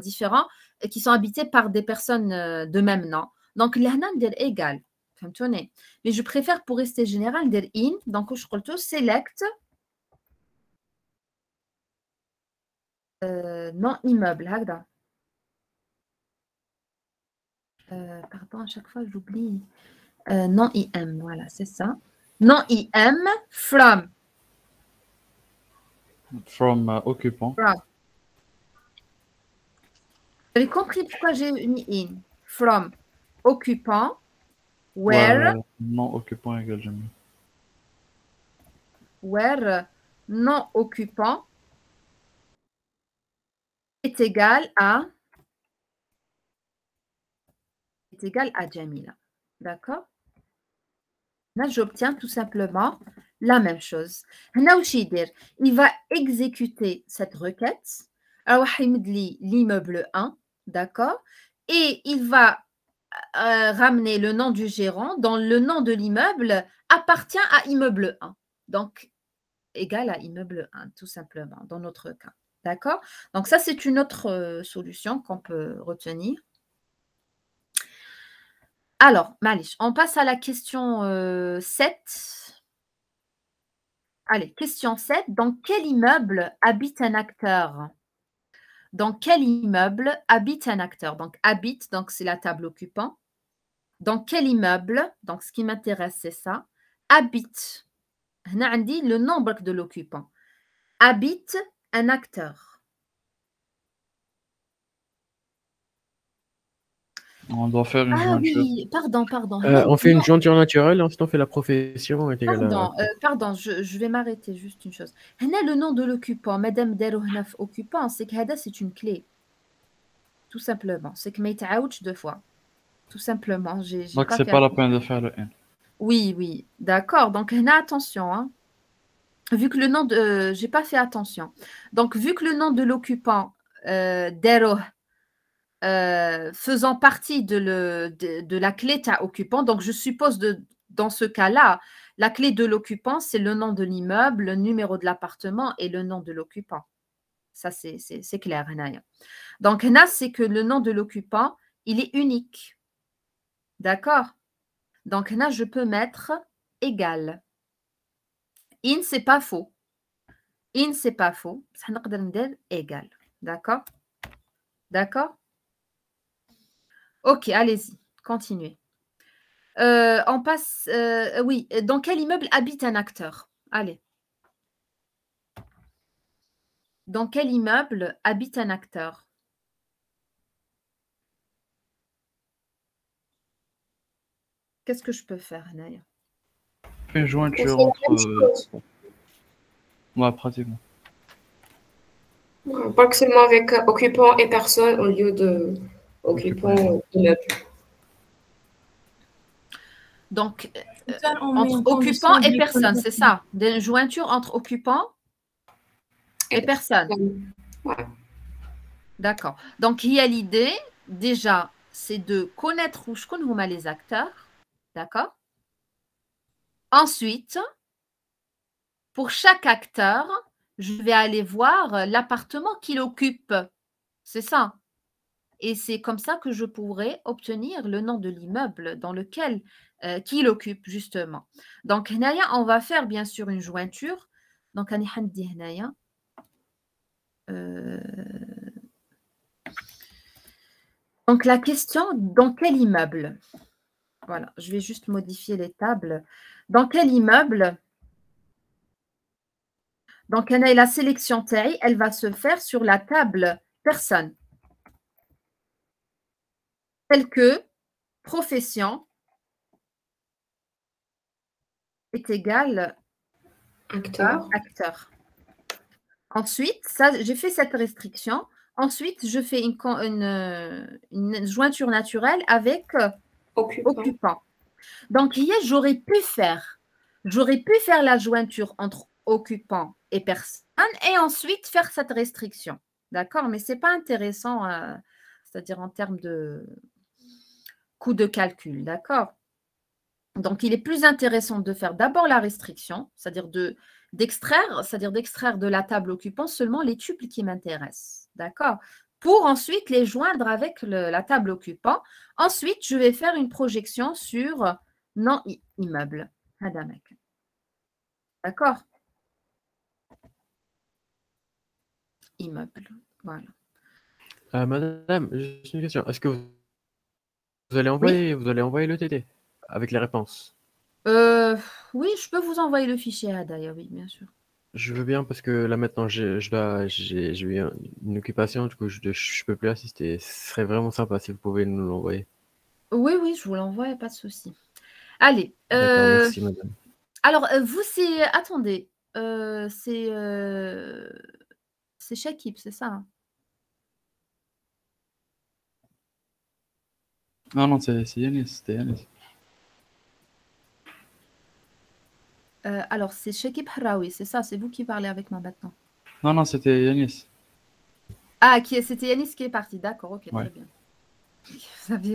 Speaker 1: qui sont habités par des personnes de même nom. Donc لهنا ندير égal. فهمتوني. Mais je préfère pour rester général ندير in. Donc واش قلتو select non immeuble هكذا. Pardon, à chaque fois j'oublie. Non IM, voilà, c'est ça. Non IM from.
Speaker 2: From occupant.
Speaker 1: From. Vous avez compris pourquoi j'ai mis in. From occupant. Where.
Speaker 2: Non occupant égale Jamil.
Speaker 1: Where non occupant est égal à Jamila. D'accord? Là, j'obtiens tout simplement la même chose. Il va exécuter cette requête. Alors, il me dit l'immeuble 1, d'accord? Et il va ramener le nom du gérant dont le nom de l'immeuble appartient à immeuble 1. Donc, égal à immeuble 1, tout simplement, dans notre cas. D'accord? Donc, ça, c'est une autre solution qu'on peut retenir. Alors, Malish, on passe à la question 7. Allez, question 7. Dans quel immeuble habite un acteur? Dans quel immeuble habite un acteur? Donc, habite, donc c'est la table occupant. Dans quel immeuble? Donc, ce qui m'intéresse, c'est ça. Habite. On a dit le nombre de l'occupant. Habite un acteur.
Speaker 2: On doit faire une
Speaker 1: Ah
Speaker 2: jointure.
Speaker 1: oui, pardon.
Speaker 4: On fait une jointure naturelle et ensuite on fait la profession est égale à...
Speaker 1: Pardon, je vais m'arrêter juste une chose. هنا le nom de l'occupant, Madame Dero هنا في occupant, c'est que هذا c'est une clé. Tout simplement. C'est que ما يتعاودش deux fois. Tout simplement. J'ai
Speaker 2: Donc,
Speaker 1: pas
Speaker 2: c'est
Speaker 1: fait
Speaker 2: pas la
Speaker 1: attention.
Speaker 2: peine de faire le N.
Speaker 1: Oui, d'accord. Donc, هنا, attention, hein. Vu que le nom de... j'ai pas fait attention. Donc, vu que le nom de l'occupant, Dero, faisant partie de la clé ta occupant, donc je suppose dans ce cas-là, la clé de l'occupant, c'est le nom de l'immeuble, le numéro de l'appartement et le nom de l'occupant. Ça, c'est clair. Hanaya. Donc, Hana, c'est que le nom de l'occupant, il est unique. D'accord? Donc, Hana, je peux mettre égal. In, c'est pas faux. In, c'est pas faux. Ça نقدر ندير égal. D'accord? D'accord? Ok, allez-y, continuez. On passe, oui, dans quel immeuble habite un acteur? Allez. Dans quel immeuble habite un acteur? Qu'est-ce que je peux faire, Naya?
Speaker 2: Une jointure
Speaker 3: On fait la même
Speaker 2: entre...
Speaker 3: chose.
Speaker 2: Ouais, pratiquement.
Speaker 3: Pas que seulement avec occupant et personne au lieu de occupant immeuble.
Speaker 1: Donc,
Speaker 5: Ça, on met
Speaker 1: entre
Speaker 5: une
Speaker 1: occupant
Speaker 5: condition
Speaker 1: et personne,
Speaker 5: d'équilibre.
Speaker 1: c'est ça? Des jointures entre occupant et personne.
Speaker 3: Ouais.
Speaker 1: D'accord. Donc, il y a l'idée, déjà, c'est de connaître où je connais les acteurs. D'accord? Ensuite, pour chaque acteur, je vais aller voir l'appartement qu'il occupe. C'est ça. Et c'est comme ça que je pourrais obtenir le nom de l'immeuble dans lequel qu'il occupe, justement. Donc, Naya, on va faire bien sûr une jointure. Donc, Naya. Donc, la question, dans quel immeuble? Voilà, je vais juste modifier les tables. Dans quel immeuble? Donc, la sélection taille, elle va se faire sur la table personne. Telle que profession est égale
Speaker 3: Acteur.
Speaker 1: à acteur. Ensuite, ça, j'ai fait cette restriction. Ensuite, je fais une jointure naturelle avec occupant. Donc, hier, j'aurais pu faire la jointure entre occupant et personne et ensuite faire cette restriction. D'accord? Mais ce n'est pas intéressant, c'est-à-dire en termes de coût de calcul. D'accord? Donc, il est plus intéressant de faire d'abord la restriction, c'est-à-dire d'extraire de la table occupant seulement les tuples qui m'intéressent. D'accord? Pour ensuite les joindre avec la table occupant. Ensuite, je vais faire une projection sur non-immeuble. D'accord? Immeuble. Voilà.
Speaker 4: Madame, juste une question. Est-ce que vous allez envoyer le TT avec les réponses?
Speaker 1: Oui, je peux vous envoyer le fichier Hadaya, oui, bien sûr.
Speaker 4: Je veux bien parce que là maintenant j'ai eu une occupation, du coup je peux plus assister. Ce serait vraiment sympa si vous pouvez nous l'envoyer.
Speaker 1: Oui, je vous l'envoie, pas de souci. Allez.
Speaker 4: D'accord, merci madame.
Speaker 1: Alors, vous, c'est... Attendez. C'est Shakib, c'est ça?
Speaker 2: Non, c'est Yanis, c'était Yanis.
Speaker 1: Alors, c'est Shakib Harawi, c'est ça? C'est vous qui parlez avec moi maintenant?
Speaker 2: Non, c'était Yanis.
Speaker 1: Ah, c'était Yanis qui est parti. D'accord, ok,
Speaker 2: Ouais.
Speaker 1: très bien.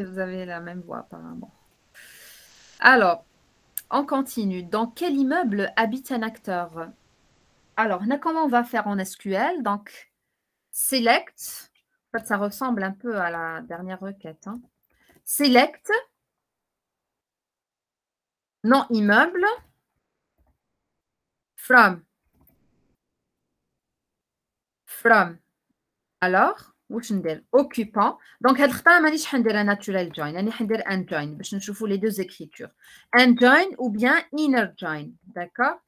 Speaker 1: Vous avez la même voix apparemment. Alors, on continue. Dans quel immeuble habite un acteur? Alors, comment on va faire en SQL? Donc, select. En fait, ça ressemble un peu à la dernière requête. Hein. Select. Non immeuble. From. Alors, occupant. Donc, je vais faire un natural join. Je vais faire un join. Je vais voir les deux écritures. Un join ou bien inner join. D'accord?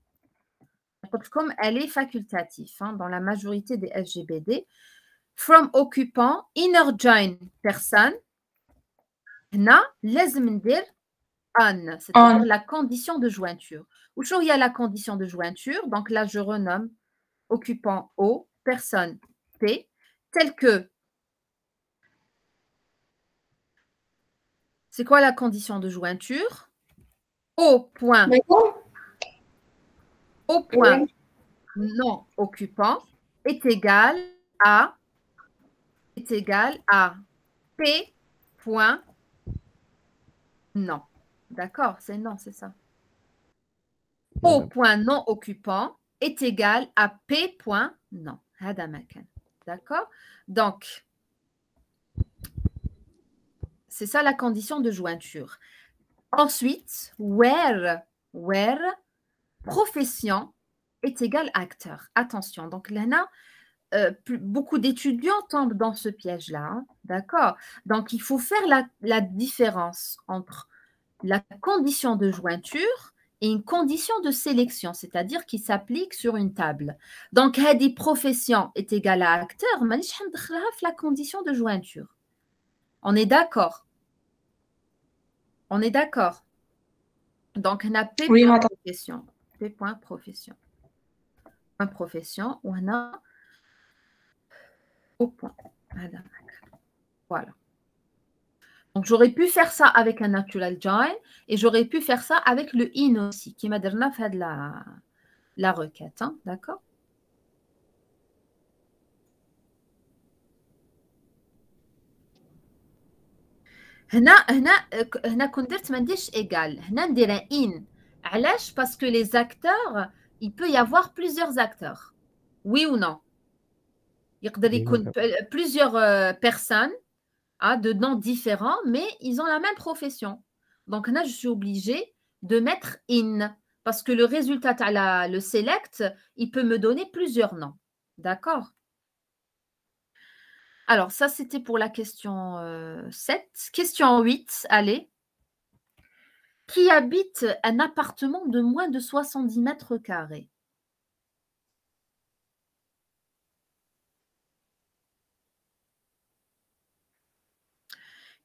Speaker 1: Comme elle est facultative dans la majorité des SGBD. From occupant, inner join personne. هنا لازم ندير an, c'est-à-dire la condition de jointure. Où il y a la condition de jointure, donc là je renomme occupant O, personne P, tel que, c'est quoi la condition de jointure? O point non occupant est égal à P point non. D'accord, c'est non, c'est ça. O point non occupant est égal à P point non. D'accord? Donc, c'est ça la condition de jointure. Ensuite, where profession est égal acteur. Attention, donc là, beaucoup d'étudiants tombent dans ce piège-là. Hein, d'accord? Donc, il faut faire la différence entre la condition de jointure et une condition de sélection, c'est-à-dire qui s'applique sur une table. Donc, hadi profession est égal à acteur, mais la condition de jointure. On est d'accord? On est d'accord? Donc, on a P point profession. P point profession. Point profession, ou on a au point. Voilà. Donc, j'aurais pu faire ça avec un natural join et j'aurais pu faire ça avec le in aussi, qui m'a déjà fait de la requête. Hein, d'accord? هنا كنت درت ما نديرش égal. هنا ندير un in. علاش؟ parce que les acteurs, il peut y avoir plusieurs acteurs. Oui ou non? يقدر يكون plusieurs personnes de noms différents, mais ils ont la même profession. Donc là, je suis obligée de mettre in, parce que le résultat, le select, il peut me donner plusieurs noms. D'accord? Alors, ça, c'était pour la question 7. Question 8, allez. Qui habite un appartement de moins de 70 mètres carrés?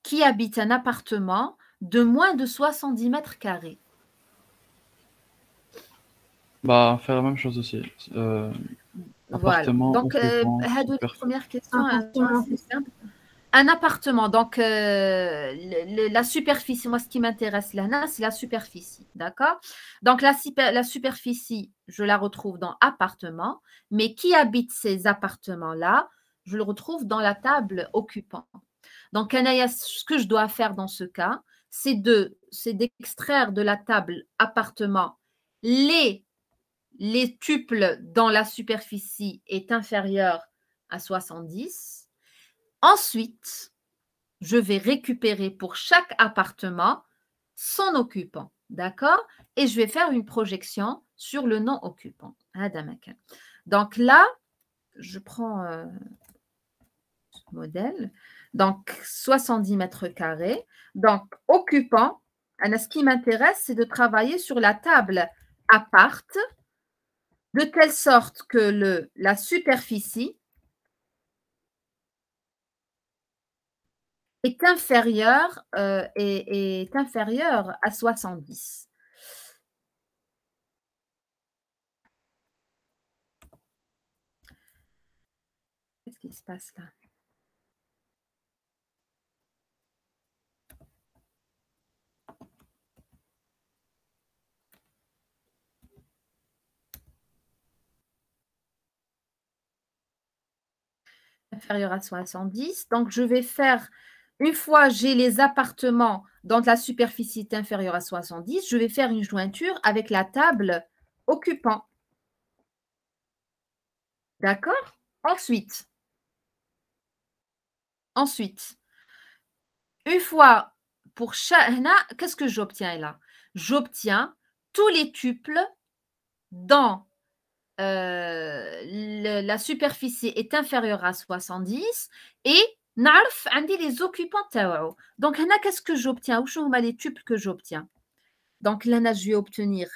Speaker 1: Qui habite un appartement de moins de 70 mètres carrés?
Speaker 2: Bah, faire la même chose aussi. Appartement,
Speaker 1: voilà. Donc, la première question, c'est simple. Un appartement, donc la superficie, moi ce qui m'intéresse là, c'est la superficie, d'accord? Donc la superficie, je la retrouve dans appartement, mais qui habite ces appartements-là, je le retrouve dans la table occupant. Donc, ce que je dois faire dans ce cas, c'est d'extraire de la table appartement les tuples dont la superficie est inférieure à 70. Ensuite, je vais récupérer pour chaque appartement son occupant, d'accord? Et je vais faire une projection sur le non occupant. Donc là, je prends ce modèle. Donc, 70 mètres carrés. Donc, occupant, ce qui m'intéresse, c'est de travailler sur la table appart, de telle sorte que la superficie est inférieure à 70. Qu'est-ce qui se passe là? Inférieur à 70. Donc, je vais faire, une fois j'ai les appartements dont la superficie est inférieure à 70, je vais faire une jointure avec la table occupant. D'accord? Ensuite, une fois pour chaque... Qu'est-ce que j'obtiens là? J'obtiens tous les tuples dont la superficie est inférieure à 70 et نعرف عندي les occupants تاعو. Donc هنا qu'est-ce que j'obtiens? Où sont les tuples que j'obtiens? Donc là je vais obtenir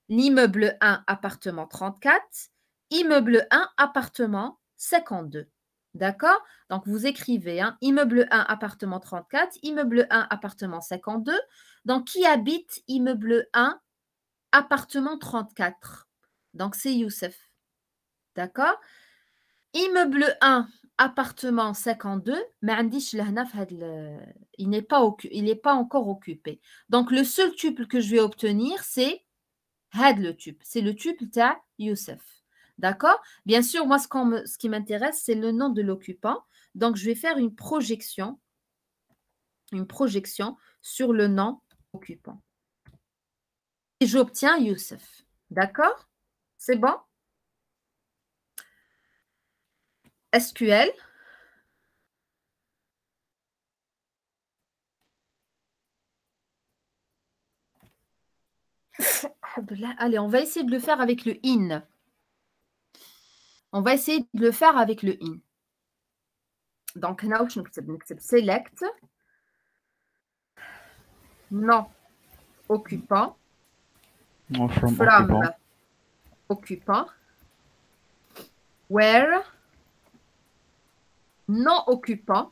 Speaker 1: l'immeuble 1 appartement 34, immeuble 1 appartement 52. D'accord? Donc, vous écrivez hein, immeuble 1, appartement 34, immeuble 1, appartement 52. Donc, qui habite immeuble 1, appartement 34? Donc, c'est Youssef. D'accord? Immeuble 1, appartement 52, mais il n'est pas encore occupé. Donc, le seul tuple que je vais obtenir, c'est le tuple. C'est le tuple de Youssef. D'accord? Bien sûr, moi, ce qui m'intéresse, c'est le nom de l'occupant. Donc, je vais faire une projection sur le nom occupant. Et j'obtiens Youssef. D'accord? C'est bon? SQL. Allez, on va essayer de le faire avec le in. On va essayer de le faire avec le in. Donc, هنا واش نكتب select nom occupant
Speaker 2: from
Speaker 1: from occupant where non occupant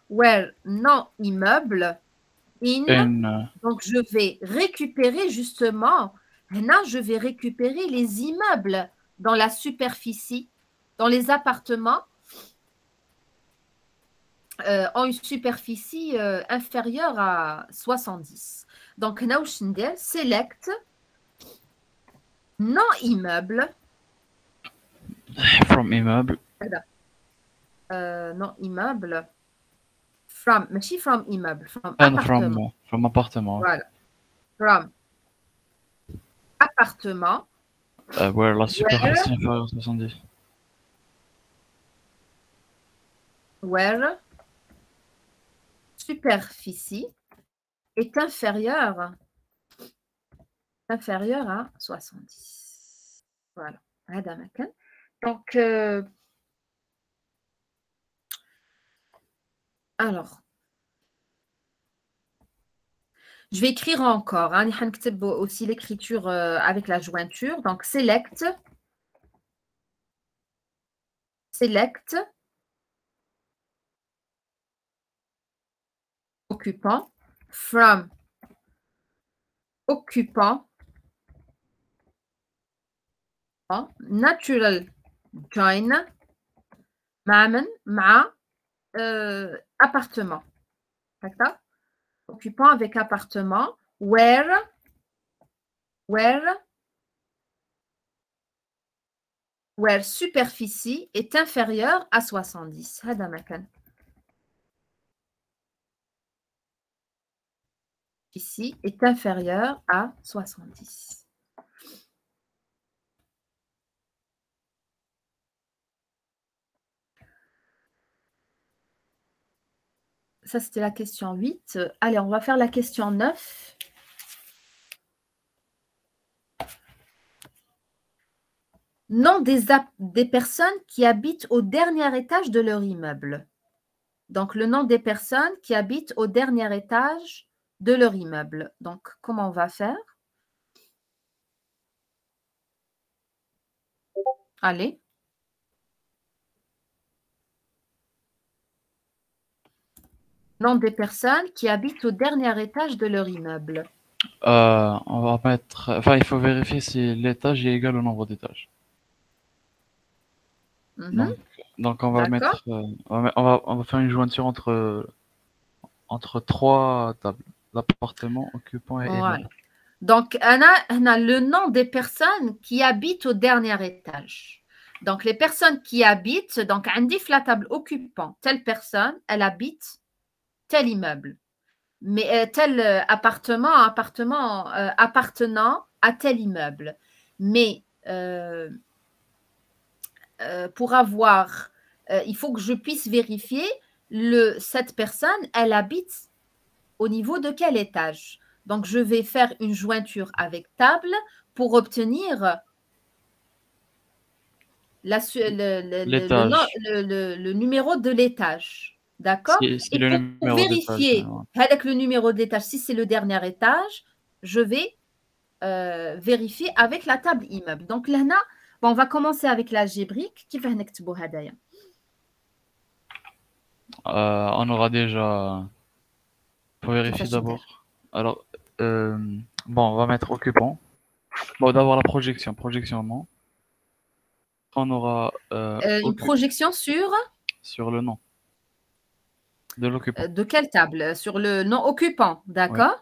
Speaker 1: where non immeuble in. Donc, je vais récupérer justement, là, je vais récupérer les immeubles dans la superficie, dans les appartements ont une superficie inférieure à 70. Donc, select non immeuble.
Speaker 2: From immeuble.
Speaker 1: Non immeuble. From, mais si from immeuble. From appartement.
Speaker 2: From appartement.
Speaker 1: Voilà. From appartement.
Speaker 2: Where la superficie inférieure à 70.
Speaker 1: Where superficie est inférieure à 70. Voilà. Donc, alors, je vais écrire encore. Hein, aussi l'écriture avec la jointure. Donc, select occupant from occupant natural join appartement. D'accord? Occupant avec appartement where superficie est inférieure à 70. هذا مكان. Ici est inférieur à 70. Ça, c'était la question 8. Allez, on va faire la question 9. Nom des personnes qui habitent au dernier étage de leur immeuble. Donc, le nom des personnes qui habitent au dernier étage de leur immeuble. Donc, comment on va faire? Allez. Nom des personnes qui habitent au dernier étage de leur immeuble.
Speaker 2: On va mettre... Enfin, il faut vérifier si l'étage est égal au nombre d'étages. Donc, on va mettre... on va faire une jointure entre trois tables. L'appartement, occupant et immeuble.
Speaker 1: Donc, on a le nom des personnes qui habitent au dernier étage. Donc, les personnes qui habitent, donc, on dit la table occupant. Telle personne, elle habite tel immeuble. Mais tel appartement appartenant à tel immeuble. Mais pour avoir, il faut que je puisse vérifier cette personne, elle habite au niveau de quel étage. Donc, je vais faire une jointure avec table pour obtenir le numéro de l'étage. D'accord? Et pour vérifier avec le numéro d'étage, si c'est le dernier étage, je vais vérifier avec la table immeuble. Donc, là, on va commencer avec l'algébrique. Qui va نكتبوا هدايا.
Speaker 2: On aura déjà. Faut vérifier
Speaker 1: كيفاش ندير؟
Speaker 2: d'abord. Alors, bon, on va mettre occupant. Bon, d'abord la projection. Projection, non. On aura
Speaker 1: Une projection
Speaker 2: sur le nom de l'occupant.
Speaker 1: de quelle table? Sur le non occupant,
Speaker 2: Oui.
Speaker 1: d'accord?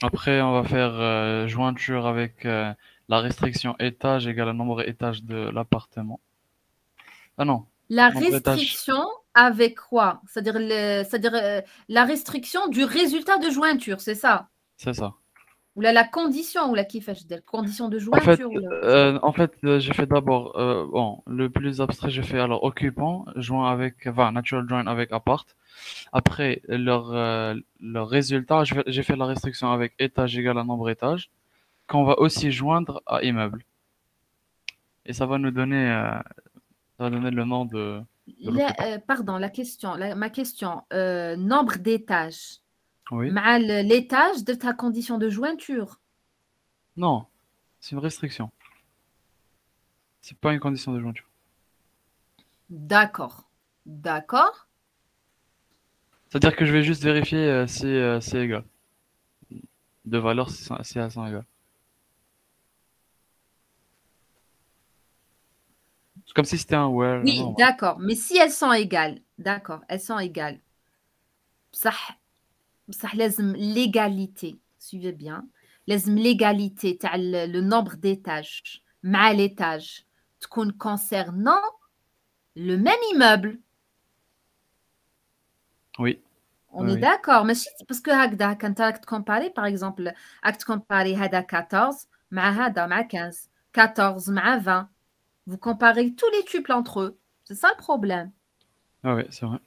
Speaker 2: Après, on va faire jointure avec la restriction étage égale au nombre étage de l'appartement. Ah non,
Speaker 1: La
Speaker 2: nombre étage.
Speaker 1: restriction avec quoi? C'est-à-dire la restriction du résultat de jointure, c'est ça?
Speaker 2: C'est ça.
Speaker 1: Ou la condition, ou la condition de
Speaker 2: En fait,
Speaker 1: jointure.
Speaker 2: j'ai fait d'abord, bon, le plus abstrait, j'ai fait alors occupant, joint avec, enfin, natural join avec appart. Après, leur résultat, j'ai fait la restriction avec étage égale à nombre étage, qu'on va aussi joindre à immeuble. Et ça va nous donner, le nom de l'occupant.
Speaker 1: Pardon, ma question, nombre d'étages.
Speaker 2: Oui.
Speaker 1: L'étage de ta condition de jointure.
Speaker 2: Non, c'est une restriction. C'est pas une condition de jointure.
Speaker 1: D'accord. D'accord.
Speaker 2: C'est-à-dire que je vais juste vérifier si c'est égal. De valeur, si elles sont égales. C'est comme si c'était un where.
Speaker 1: Oui,
Speaker 2: normal.
Speaker 1: d'accord. Mais si elles sont égales, d'accord, elles sont égales. Ça لازم l'égalité. Suivez bien. لازم l'égalité تاع le nombre d'étages مع l'étage تكون concernant le même immeuble.
Speaker 2: Oui.
Speaker 1: On
Speaker 2: Oui,
Speaker 1: est
Speaker 2: oui.
Speaker 1: d'accord. ماشي parce que هكذا كنت راك تكومباري par exemple راك تكومباري هذا 14 مع هذا مع 15 14 مع 20. Vous comparez tous les tuples entre eux. C'est ça le problème.
Speaker 2: Ah oui, c'est vrai.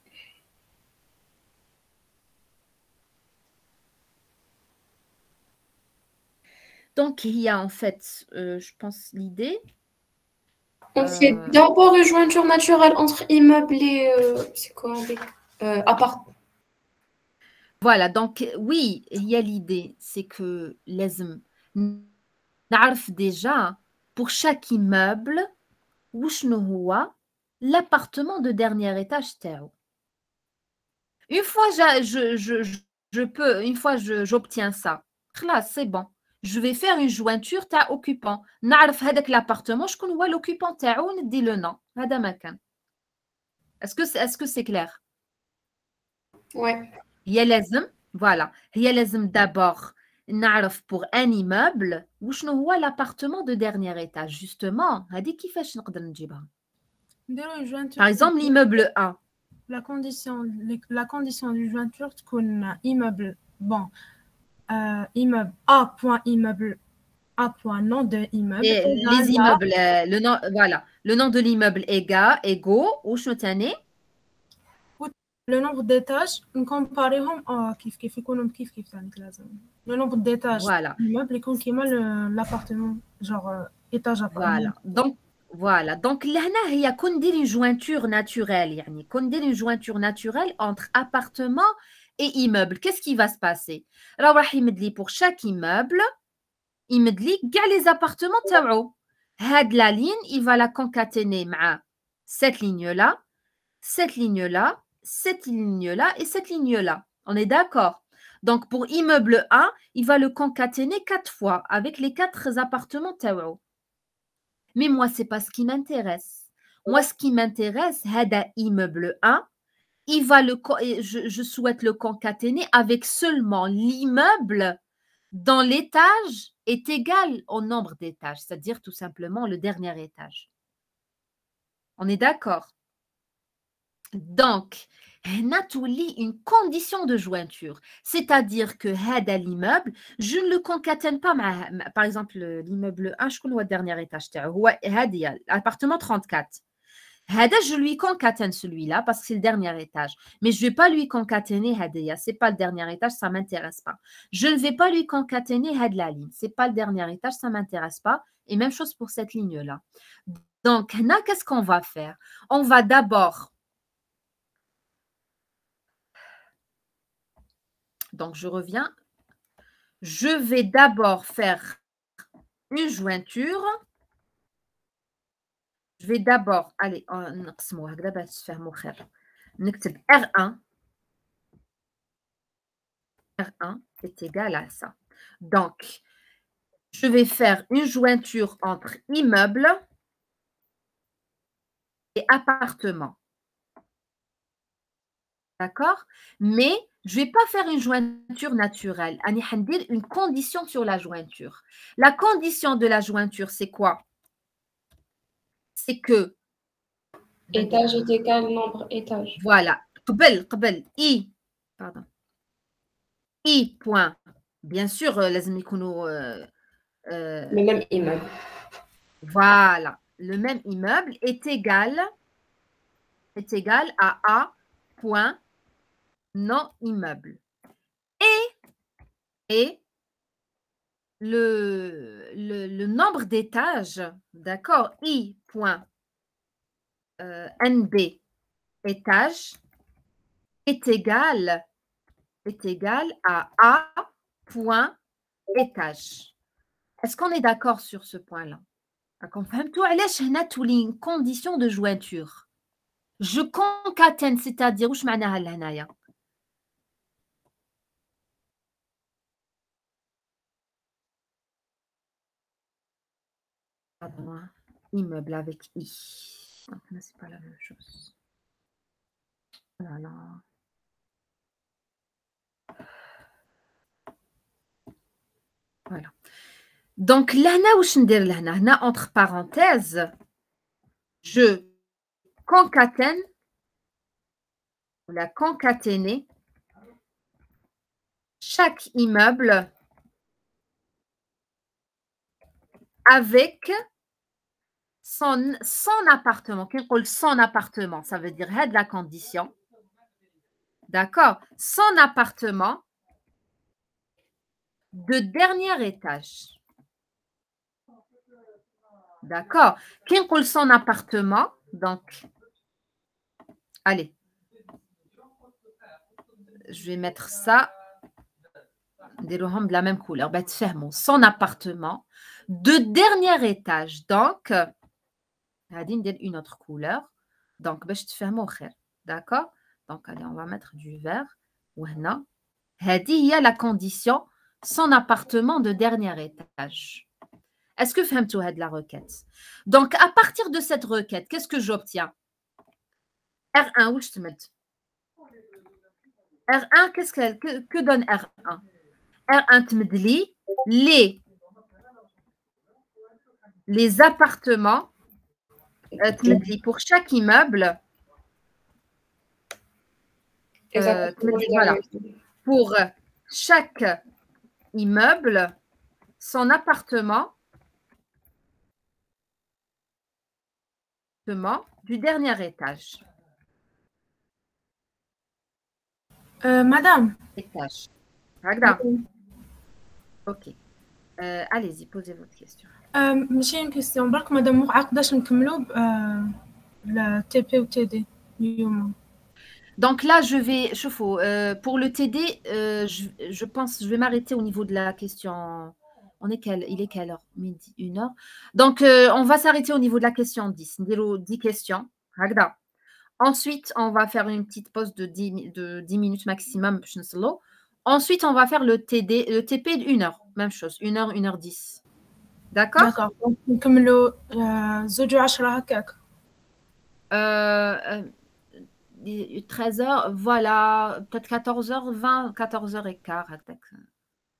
Speaker 1: Donc, il y a en fait, je pense, l'idée.
Speaker 3: On fait d'abord une jointure naturelle entre immeubles et c'est quoi avec appart.
Speaker 1: Voilà, donc oui, il y a l'idée, c'est que لازم نعرف déjà pour chaque immeuble وشنو هو l'appartement de dernier étage تاعو. Une fois une fois j'obtiens ça, là c'est bon. Je vais faire une jointure تاع occupant. نعرف هذاك l'appartement شكون هو l'occupant تاعو ندي le nom. هذا ما كان. Est-ce que c'est clair?
Speaker 3: Ouais.
Speaker 1: هي لازم voilà هي لازم d'abord نعرف pour un immeuble وشنو هو l'appartement de dernier étage justement هذه كيفاش نقدر نجيبها
Speaker 5: نديرو jointure.
Speaker 1: par exemple l'immeuble 1
Speaker 5: la condition du jointure تكون immeuble bon immeuble A point immeuble A point nom de immeuble
Speaker 1: et les immeubles le nom voilà le nom de l'immeuble égaux وشنو ثاني
Speaker 5: le nombre d'étages نكومباريهم كيف يكونوا كيف ثاني لازم le nombre d'étages
Speaker 1: voilà
Speaker 5: l'immeuble يكون كيما l'appartement genre étage
Speaker 1: voilà donc لهنا هي كون ندير une jointure naturelle يعني كون ندير une jointure naturelle entre appartement et immeuble qu'est-ce qui va se passer راح يمد لي pour chaque immeuble يمد لي كاع les appartements تاعو هاد la ligne il va la concaténer مع cette ligne là cette ligne là cette ligne là et cette ligne là on est d'accord donc pour immeuble 1 il va le concaténer 4 fois avec les 4 appartements تاعو mais moi c'est pas ce qui m'intéresse moi ce qui m'intéresse هذا immeuble 1 il va je souhaite le concaténer avec seulement l'immeuble dont l'étage est égal au nombre d'étages, c'est-à-dire tout simplement le dernier étage. On est d'accord? Donc, on a tout lit une condition de jointure, c'est-à-dire que هذا l'immeuble, je ne le concatène pas, par exemple l'immeuble 1, je connais le dernier étage, l'appartement 34. Je lui concatène celui-là parce que c'est le dernier étage. Mais je ne vais pas lui concaténer Hadia. Ce n'est pas le dernier étage, ça ne m'intéresse pas. Je ne vais pas lui concaténer la ligne. Ce n'est pas le dernier étage, ça ne m'intéresse pas. Et même chose pour cette ligne-là. Donc, là, qu'est-ce qu'on va faire? On va d'abord... Donc, je reviens. Je vais d'abord faire une jointure. Je vais d'abord... Allez, نكتب R1. R1 est égal à ça. Donc, je vais faire une jointure entre immeuble et appartement. D'accord? Mais je ne vais pas faire une jointure naturelle. Je vais dire une condition sur la jointure. La condition de la jointure, c'est quoi? C'est que
Speaker 3: Étage est égal nombre étage.
Speaker 1: voilà. I. Pardon. I point. Bien sûr, لازم يكونوا
Speaker 3: Le même immeuble.
Speaker 1: voilà. Le même immeuble est égal à A point non immeuble. Et le nombre d'étages, d'accord, I point NB étage est égal à A point étage. Est-ce qu'on est d'accord sur ce point-là? une condition de jointure. Je concatène, c'est-à-dire, وش معناها لهنايا؟ Immeuble avec I. Donc là, c'est pas la même chose. Voilà. Voilà. Donc là, entre parenthèses, je concatène ou la concaténer chaque immeuble avec son appartement. Qu'est-ce qu'on dit son appartement? Ça veut dire de la condition. D'accord? Son appartement de dernier étage. D'accord? Qu'est-ce qu'on dit son appartement? Donc, allez. Je vais mettre ça de la même couleur. Son appartement de dernier étage. Donc, une autre couleur. Donc, d'accord? Donc, allez, on va mettre du vert. Il y a la condition son appartement de dernier étage. Est-ce que vous avez la requête? Donc, à partir de cette requête, qu'est-ce que j'obtiens? R1, où je te mets? R1, que donne R1? R1 te met les appartements pour chaque immeuble. Voilà. Pour chaque immeuble, son appartement du dernier étage.
Speaker 5: Madame.
Speaker 1: Étage. Ok. Allez-y, posez votre question.
Speaker 5: ماشي une question. برك مادام قداش نكملوا la TP ou TD اليوم.
Speaker 1: Donc là, je vais, pour le TD, je pense, je vais m'arrêter au niveau de la question. Il est quelle heure? Midi, 1h. Donc, on va s'arrêter au niveau de la question 10. 10 questions. Ensuite, on va faire une petite pause de 10 minutes maximum. Ensuite, on va faire le TP de 1h. Même chose, 1h, 1h10. D'accord?
Speaker 5: D'accord. Donc, نكملوا 2:10 هكاك.
Speaker 1: 13h, voilà, peut-être 14h20, 14h15,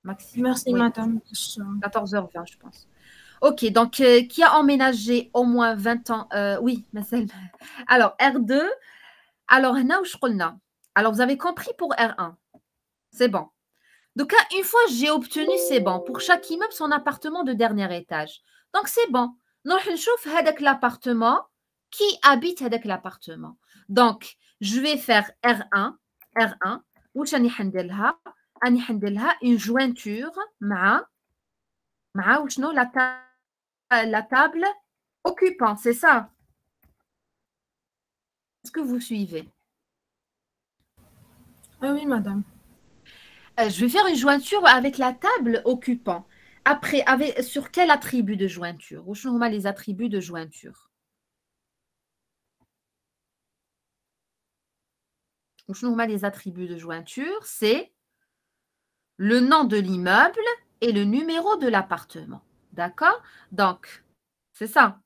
Speaker 1: maximum.
Speaker 5: Merci,
Speaker 1: oui.
Speaker 5: madame.
Speaker 1: 14h20, je pense. Ok, donc, qui a emménagé au moins 20 ans? Oui, alors, R2. Alors, alors, vous avez compris pour R1. C'est bon. Donc, une fois j'ai obtenu, c'est bon. Pour chaque immeuble, son appartement de dernier étage. Donc, c'est bon. Nous allons l'appartement. Qui habite avec l'appartement? Donc, je vais faire R1. Où une jointure la table occupant, c'est ça? Est-ce que vous suivez?
Speaker 5: Oui, madame.
Speaker 1: Je vais faire une jointure avec la table occupant. Après, sur quel attribut de jointure? Où sont les attributs de jointure? Les attributs de jointure, c'est le nom de l'immeuble et le numéro de l'appartement. D'accord? Donc, c'est ça.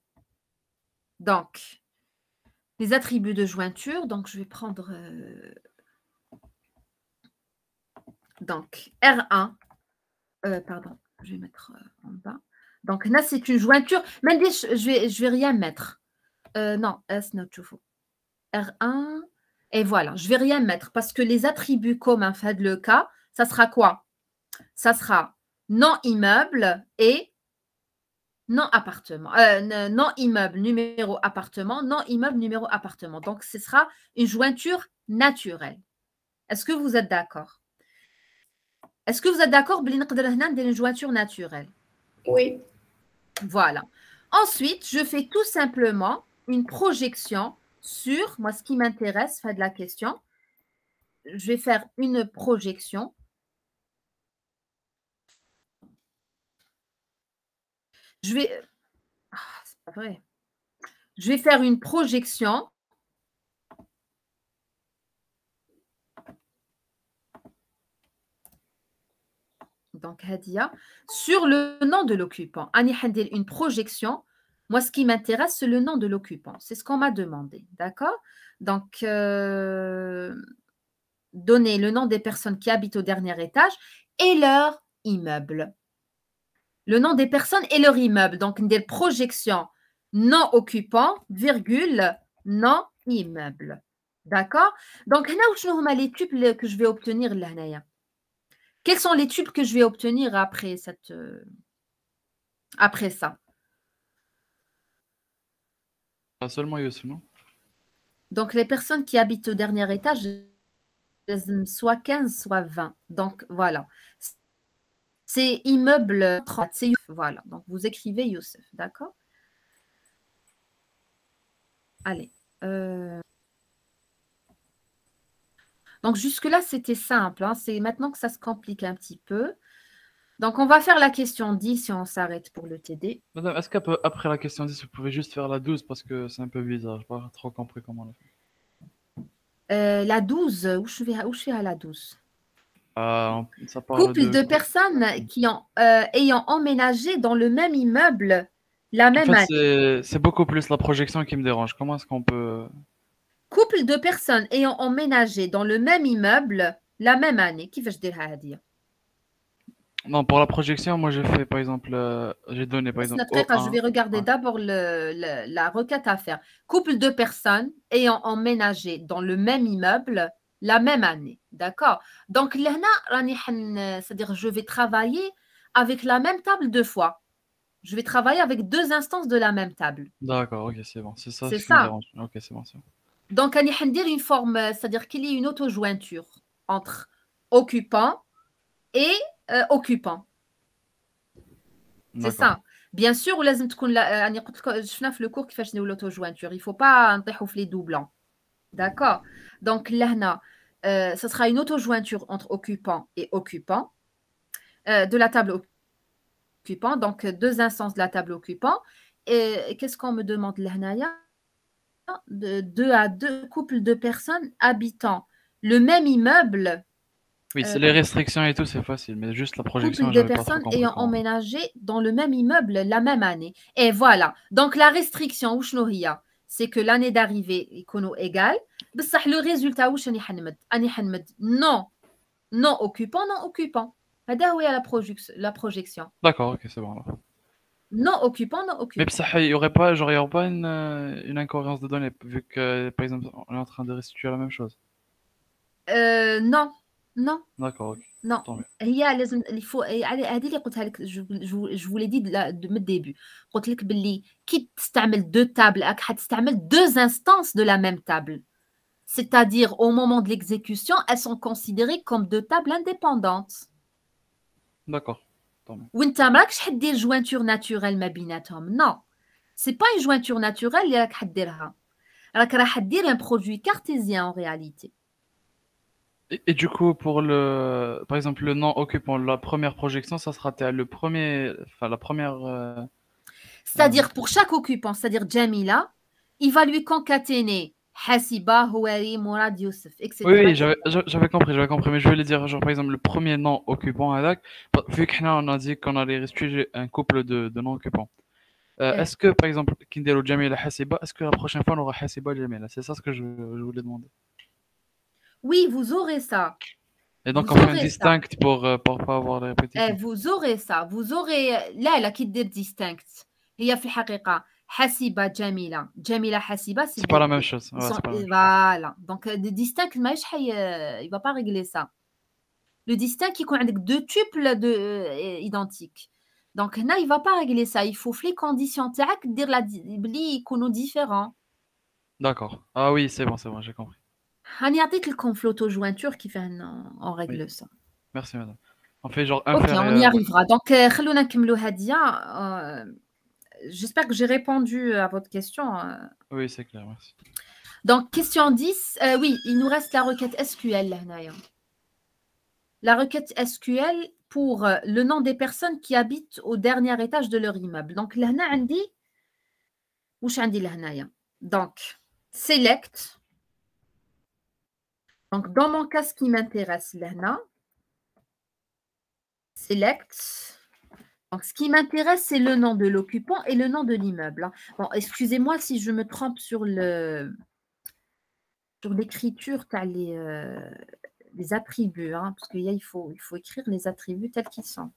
Speaker 1: Donc, les attributs de jointure, donc je vais prendre donc R1. Pardon, je vais mettre en bas. Donc là, c'est une jointure. Même je vais rien mettre. Non, S not true. R1. Et voilà, je vais rien mettre parce que les attributs communs, fait le cas, ça sera quoi? Ça sera non immeuble et non appartement. Non immeuble, numéro appartement, non immeuble, numéro appartement. Donc, ce sera une jointure naturelle. Est-ce que vous êtes d'accord? Est-ce que vous êtes d'accord une jointure naturelle?
Speaker 3: Oui.
Speaker 1: Voilà. Ensuite, je fais tout simplement une projection sur, moi, ce qui m'intéresse, fait de la question. Je vais faire une projection. Je vais... Ah, c'est pas vrai. Je vais faire une projection donc Hadia, sur le nom de l'occupant. Une projection. Moi, ce qui m'intéresse, c'est le nom de l'occupant. C'est ce qu'on m'a demandé. D'accord? Donc, donner le nom des personnes qui habitent au dernier étage et leur immeuble. Le nom des personnes et leur immeuble. Donc, des projections non occupant, virgule, non immeuble. D'accord? Donc, là où je vais les tubes que je vais obtenir là. Quels sont les tubes que je vais obtenir après ça?
Speaker 2: Seulement Youssef, non?
Speaker 1: Donc, les personnes qui habitent au dernier étage, soit 15, soit 20. Donc, voilà. C'est immeuble 30. Voilà. Donc, vous écrivez Youssef. D'accord? Allez. Donc, jusque-là, c'était simple. Hein. C'est maintenant que ça se complique un petit peu. Donc, on va faire la question 10 si on s'arrête pour le TD.
Speaker 2: Madame, est-ce qu'après la question 10, vous pouvez juste faire la 12 parce que c'est un peu bizarre. Je n'ai pas trop compris comment on l'a fait.
Speaker 1: La 12, où je suis à la 12?
Speaker 2: Ça parle
Speaker 1: Couple de personnes qui ayant emménagé dans le même immeuble la même
Speaker 2: En
Speaker 1: année.
Speaker 2: fait, c'est beaucoup plus la projection qui me dérange. Comment est-ce qu'on peut...
Speaker 1: Couple de personnes ayant emménagé dans le même immeuble la même année. Qui veux-je dire?
Speaker 2: Non, pour la projection, moi j'ai fait par exemple, j'ai donné par exemple.
Speaker 1: Je vais regarder d'abord la requête à faire. Couple de personnes ayant emménagé dans le même immeuble la même année. D'accord? Donc là, c'est-à-dire je vais travailler avec la même table deux fois. Je vais travailler avec deux instances de la même table.
Speaker 2: D'accord, ok, c'est bon. C'est ça
Speaker 1: C'est
Speaker 2: ce qui me
Speaker 1: ça.
Speaker 2: dérange. Ok, c'est bon, c'est bon.
Speaker 1: Donc, on va dire une forme, c'est-à-dire qu'il y a une auto-jointure entre occupant et occupant. C'est ça. Bien sûr, je fais le cours qui fait l'auto-jointure. Il ne faut pas les doublants. D'accord? Donc, là, ce sera une auto-jointure entre occupant et occupant de la table occupant. Donc, deux instances de la table occupant. Et qu'est-ce qu'on me demande là? De 2 à 2 couples de personnes habitant le même immeuble.
Speaker 2: Oui, c'est les restrictions et tout, c'est facile, mais juste la projection.
Speaker 1: Couple de personnes ayant emménagé dans le même immeuble la même année. Et voilà. Donc la restriction, c'est que l'année d'arrivée est égale. Le résultat, non occupant, non occupant. La projection.
Speaker 2: D'accord, ok, c'est bon. Alors.
Speaker 1: Non occupant, non occupant.
Speaker 2: Mais il n'y aurait pas une incohérence de données, vu que, par exemple, on est en train de restituer la même chose.
Speaker 1: Non. Non.
Speaker 2: D'accord, ok.
Speaker 1: Non. Il faut je vous l'ai dit de début. قلت لك باللي كي تستعمل deux tables تستعمل deux instances de la même table. C'est-à-dire au moment de l'exécution, elles sont considérées comme deux tables indépendantes.
Speaker 2: D'accord.
Speaker 1: وانت ما راكش حدير jointure naturelle ما بيناتهم. Non. C'est pas une jointure naturelle اللي راك حديرها. راك راح حدير un produit cartésien en réalité.
Speaker 2: Et du coup, par exemple, le nom occupant la première projection, ça sera la première.
Speaker 1: C'est-à-dire pour chaque occupant, c'est-à-dire Jamila, il va lui concaténer Hasiba, Houari, Mourad, Youssef, etc.
Speaker 2: Oui, j'avais compris, mais je voulais dire, genre, par exemple, le premier nom occupant, vu qu'on a dit qu'on allait restituer un couple de noms occupants. Est-ce que, par exemple, Kindelo Jamila Hasiba, est-ce que la prochaine fois on aura Hasiba Jamila? C'est ça ce que je voulais demander.
Speaker 1: Oui, vous aurez ça.
Speaker 2: Et donc,
Speaker 1: Vous
Speaker 2: on fait un
Speaker 1: aurez ça.
Speaker 2: distinct pour pas avoir la répétition.
Speaker 1: vous aurez ça. Vous aurez. Là, là, qui dit distinct. Il y a في الحقيقة Hasiba Jamila. Jamila Hasiba,
Speaker 2: C'est pas la même chose. Ouais, c'est pas la même chose.
Speaker 1: Voilà. Donc, le distinct, il ne va pas régler ça. Le distinct, il y a deux tuples identiques. Donc, là, il ne va pas régler ça. Il faut que les conditions dire la sont différents.
Speaker 2: D'accord. Ah oui, c'est bon, j'ai compris.
Speaker 1: On y a dit que le conflit jointure qui fait on règle ça.
Speaker 2: Merci, madame. On fait genre
Speaker 1: Ok,
Speaker 2: inférieur.
Speaker 1: on y arrivera. Donc, خلونا نكملوا هادية. J'espère que j'ai répondu à votre question.
Speaker 2: Oui, c'est clair, merci.
Speaker 1: Donc, question 10. Oui, il nous reste la requête SQL. Là, la requête SQL pour le nom des personnes qui habitent au dernier étage de leur immeuble. Donc, là, donc, select. Donc, dans mon cas, ce qui m'intéresse, là, select. Donc, ce qui m'intéresse, c'est le nom de l'occupant et le nom de l'immeuble. Bon, excusez-moi si je me trompe sur l'écriture, tu as les attributs, hein, parce qu'il faut écrire les attributs tels qu'ils sont.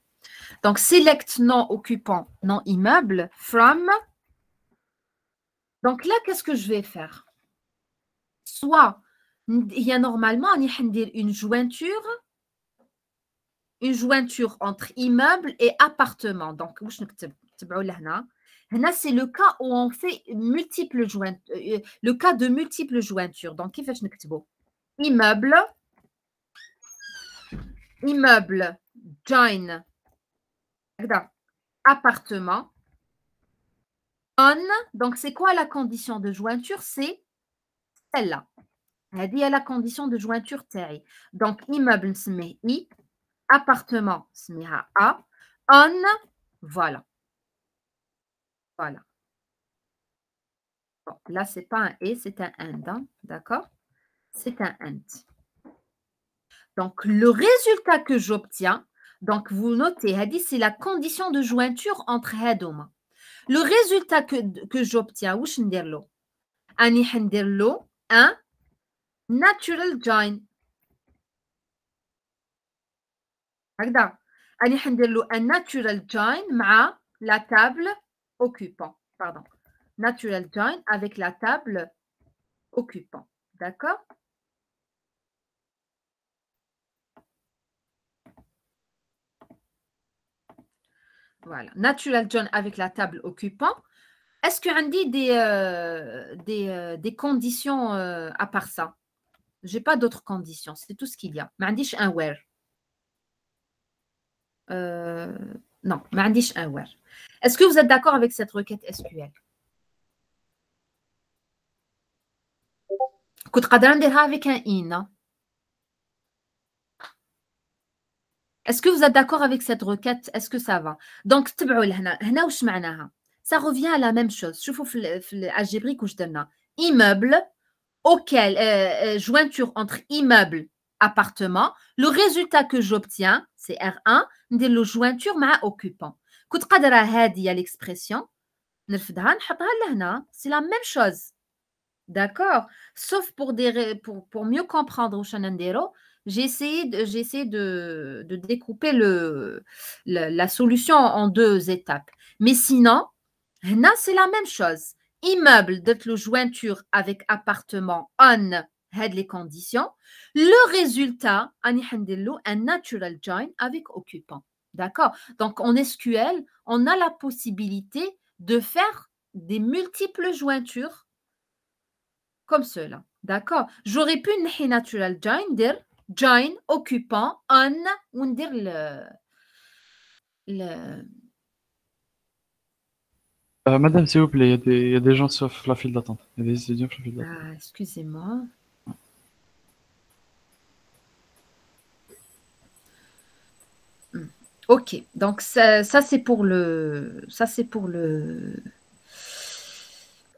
Speaker 1: Donc, select nom occupant, nom immeuble, from. Donc là, qu'est-ce que je vais faire? Soit, il y a normalement une jointure entre immeuble et appartement. Donc, c'est le cas où on fait multiples jointures, le cas de multiples jointures. Donc, qu'est-ce que je immeuble, join, appartement, on. Donc, c'est quoi la condition de jointure? C'est celle-là. Elle est la condition de jointure taille. Donc, immeuble, c'est I. Appartement, c'est A. On, voilà. Voilà. Bon, là, ce n'est pas un et, c'est un and. Hein, d'accord? C'est un and. Donc, le résultat que j'obtiens, donc vous notez, c'est la condition de jointure entre Hadoma. Le résultat que j'obtiens, où je un natural join. Un natural join مع la table occupant. Pardon. Natural join avec la table occupant. D'accord? Voilà. Natural join avec la table occupant. Est-ce qu'il y a des conditions à part ça? Je n'ai pas d'autres conditions. C'est tout ce qu'il y a. Je n'ai pas un where. Non, je n'ai pas un where. Est-ce que vous êtes d'accord avec cette requête SQL? كنت قادرة نديرها avec un in. Est-ce que vous êtes d'accord avec cette requête? Est-ce que ça va? Donc, تبعوا لهنا. هنا واش معناها? Ça revient à la même chose. شوفوا في الالجبريك واش درنا. Immeuble auquel jointure entre immeuble appartement. Le résultat que j'obtiens, c'est R1, ندير له jointure مع occupant. كنت قادرة هذه l'expression نرفدها نحطها لهنا. C'est la même chose. D'accord? Sauf pour mieux comprendre j'ai essayé de découper la solution en deux étapes. Mais sinon, là, c'est la même chose. Immeuble de jointure avec appartement on had les conditions. Le résultat, un natural join avec occupant. D'accord? Donc, en SQL, on a la possibilité de faire des multiples jointures comme cela. D'accord? J'aurais pu une natural join, dire join, occupant, on, ou dire
Speaker 2: Madame, s'il vous plaît, il y a des gens sur la file d'attente. Il y a des étudiants sur la file d'attente.
Speaker 1: Excusez-moi. Ok, donc ça c'est pour le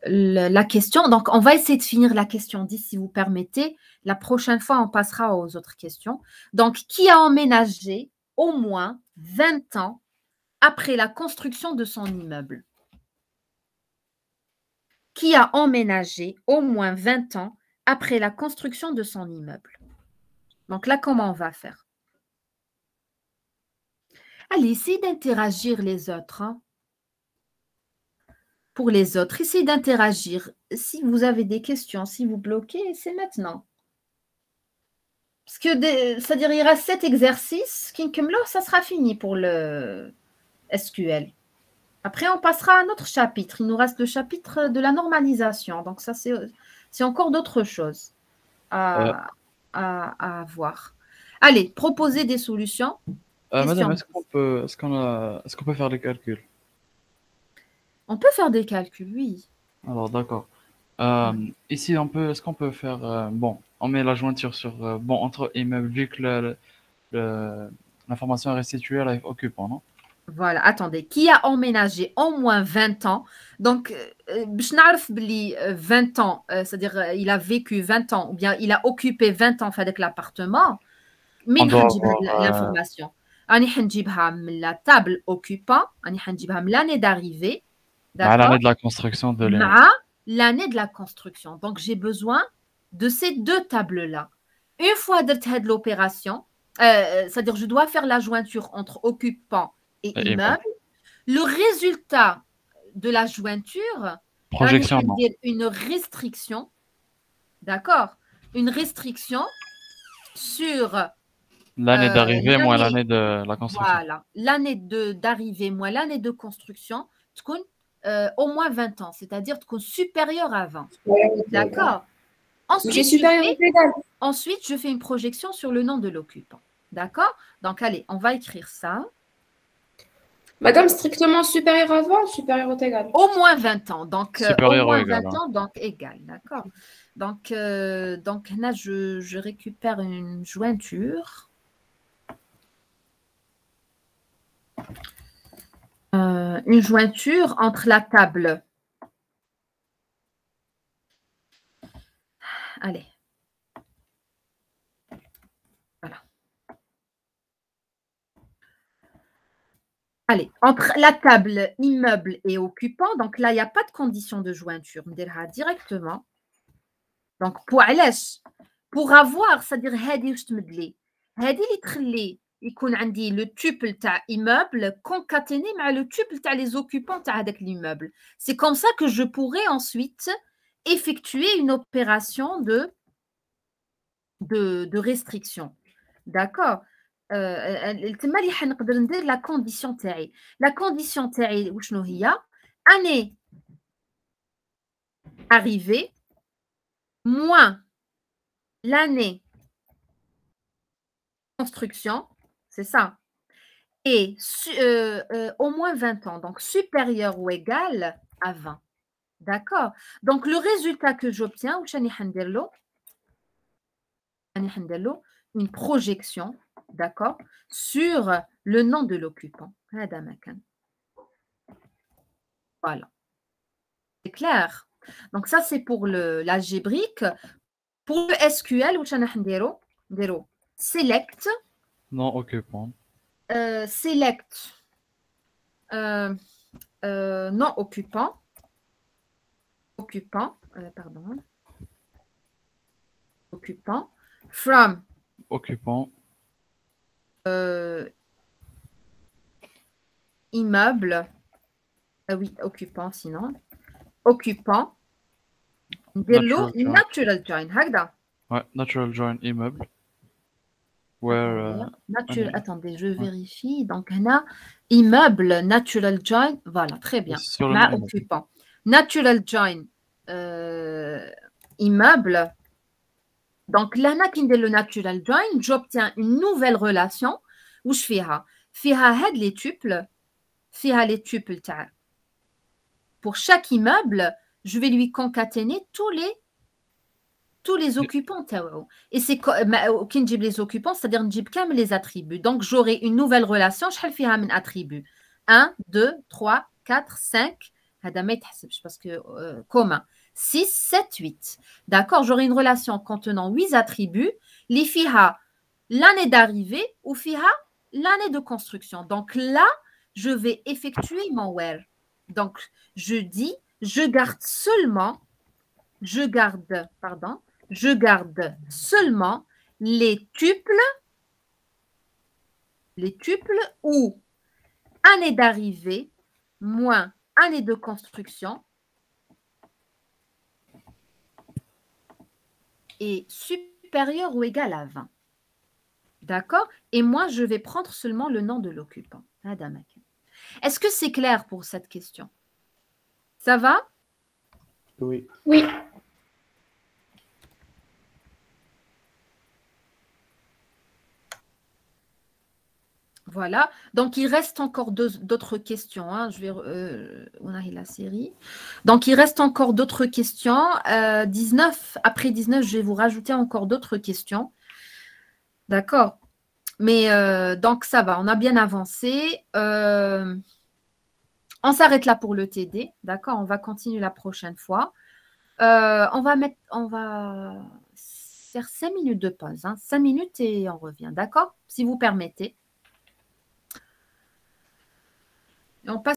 Speaker 1: la question. Donc, on va essayer de finir la question 10 si vous permettez. La prochaine fois, on passera aux autres questions. Donc, qui a emménagé au moins 20 ans après la construction de son immeuble? Qui a emménagé au moins 20 ans après la construction de son immeuble? Donc là, comment on va faire? Allez, essayez d'interagir les autres. Hein. Pour les autres, essayez d'interagir. Si vous avez des questions, si vous bloquez, c'est maintenant. Parce que, c'est-à-dire, il y aura 7 exercices. Ça sera fini pour le SQL. Après, on passera à un autre chapitre. Il nous reste le chapitre de la normalisation. Donc, ça, c'est encore d'autres choses à voir. Allez, proposez des solutions.
Speaker 2: Madame, est-ce qu'on peut faire des calculs?
Speaker 1: On peut faire des calculs, oui.
Speaker 2: Alors, d'accord. Ici, est-ce qu'on peut faire... bon, on met la jointure sur... bon, entre immeubles, vu que l'information est restituée à l'occupant, non?
Speaker 1: Voilà, attendez. Qui a emménagé au moins 20 ans? Donc, je n'arrive 20 ans, c'est-à-dire il a vécu 20 ans, ou bien il a occupé 20 ans avec l'appartement. Mais l'information. On la table occupant, on l'année d'arrivée.
Speaker 2: L'année de la construction de
Speaker 1: l'année de la construction. Donc, j'ai besoin de ces deux tables-là. Une fois de l'opération, c'est-à-dire je dois faire la jointure entre occupant et immeuble. Le résultat de la jointure, une restriction, d'accord? Une restriction sur
Speaker 2: l'année d'arrivée moins l'année de la construction.
Speaker 1: Voilà, l'année d'arrivée moins l'année de construction, au moins 20 ans, c'est-à-dire supérieur à 20. D'accord? Ensuite, je fais une projection sur le nom de l'occupant. D'accord? Donc, allez, on va écrire ça.
Speaker 3: Madame, strictement supérieur à 20 ou supérieur ou égal?
Speaker 1: Au moins 20 ans. Donc,
Speaker 2: supérieur
Speaker 1: au moins
Speaker 2: ou égal,
Speaker 1: 20 ans, donc égal. D'accord? Donc là, je récupère une jointure. Une jointure entre la table. Allez. Voilà. Allez, entre la table immeuble et occupant, donc là, il n'y a pas de condition de jointure. On dira directement. Donc, pour avoir, c'est-à-dire, يكون عندي le tuple تاع immeuble concaténé مع le tuple تاع les occupants تاع هذاك l'immeuble. C'est comme ça que je pourrais ensuite effectuer une opération de restriction. D'accord? تما اللي حنقدر ندير la condition تاعي. La condition تاعي وشنو هي؟ année arrivée moins l'année construction, c'est ça. Et au moins 20 ans, donc supérieur ou égal à 20. D'accord? Donc, le résultat que j'obtiens, une projection, d'accord, sur le nom de l'occupant. Voilà. C'est clair? Donc, ça, c'est pour l'algébrique. Pour le SQL, select.
Speaker 2: Non occupant.
Speaker 1: Select. Non occupant. Pardon. Occupant. From.
Speaker 2: Occupant.
Speaker 1: Immeuble. Oui, occupant sinon. Occupant. Natural join.
Speaker 2: Ouais, natural join immeuble.
Speaker 1: Attendez, je vérifie. Donc, on a immeuble, natural join. Voilà, très bien. Là, occupant. Natural join immeuble. Donc, là, le natural join, j'obtiens une nouvelle relation où je fais les tuples. Les tuples. Pour chaque immeuble, je vais lui concaténer tous les occupants. Et c'est qui dit les occupants, c'est-à-dire les attributs. Donc, j'aurai une nouvelle relation. Je vais faire un attribut. 1, 2, 3, 4, 5, parce que commun. 6, 7, 8. D'accord, j'aurai une relation contenant 8 attributs. Les fiha, l'année d'arrivée, ou fiha, l'année de construction. Donc là, je vais effectuer mon where. Donc, je dis, je garde seulement les tuples où année d'arrivée moins année de construction est supérieur ou égal à 20. D'accord? Et moi, je vais prendre seulement le nom de l'occupant. Est-ce que c'est clair pour cette question? Ça va?
Speaker 6: Oui.
Speaker 3: Oui.
Speaker 1: Voilà. Donc, il reste encore d'autres questions. Hein. On a la série. Donc, il reste encore d'autres questions. 19, après 19, je vais vous rajouter encore d'autres questions. D'accord? Mais donc, ça va. On a bien avancé. On s'arrête là pour le TD. D'accord? On va continuer la prochaine fois. On va faire 5 minutes de pause. 5 minutes et on revient. D'accord? Si vous permettez. Et on passe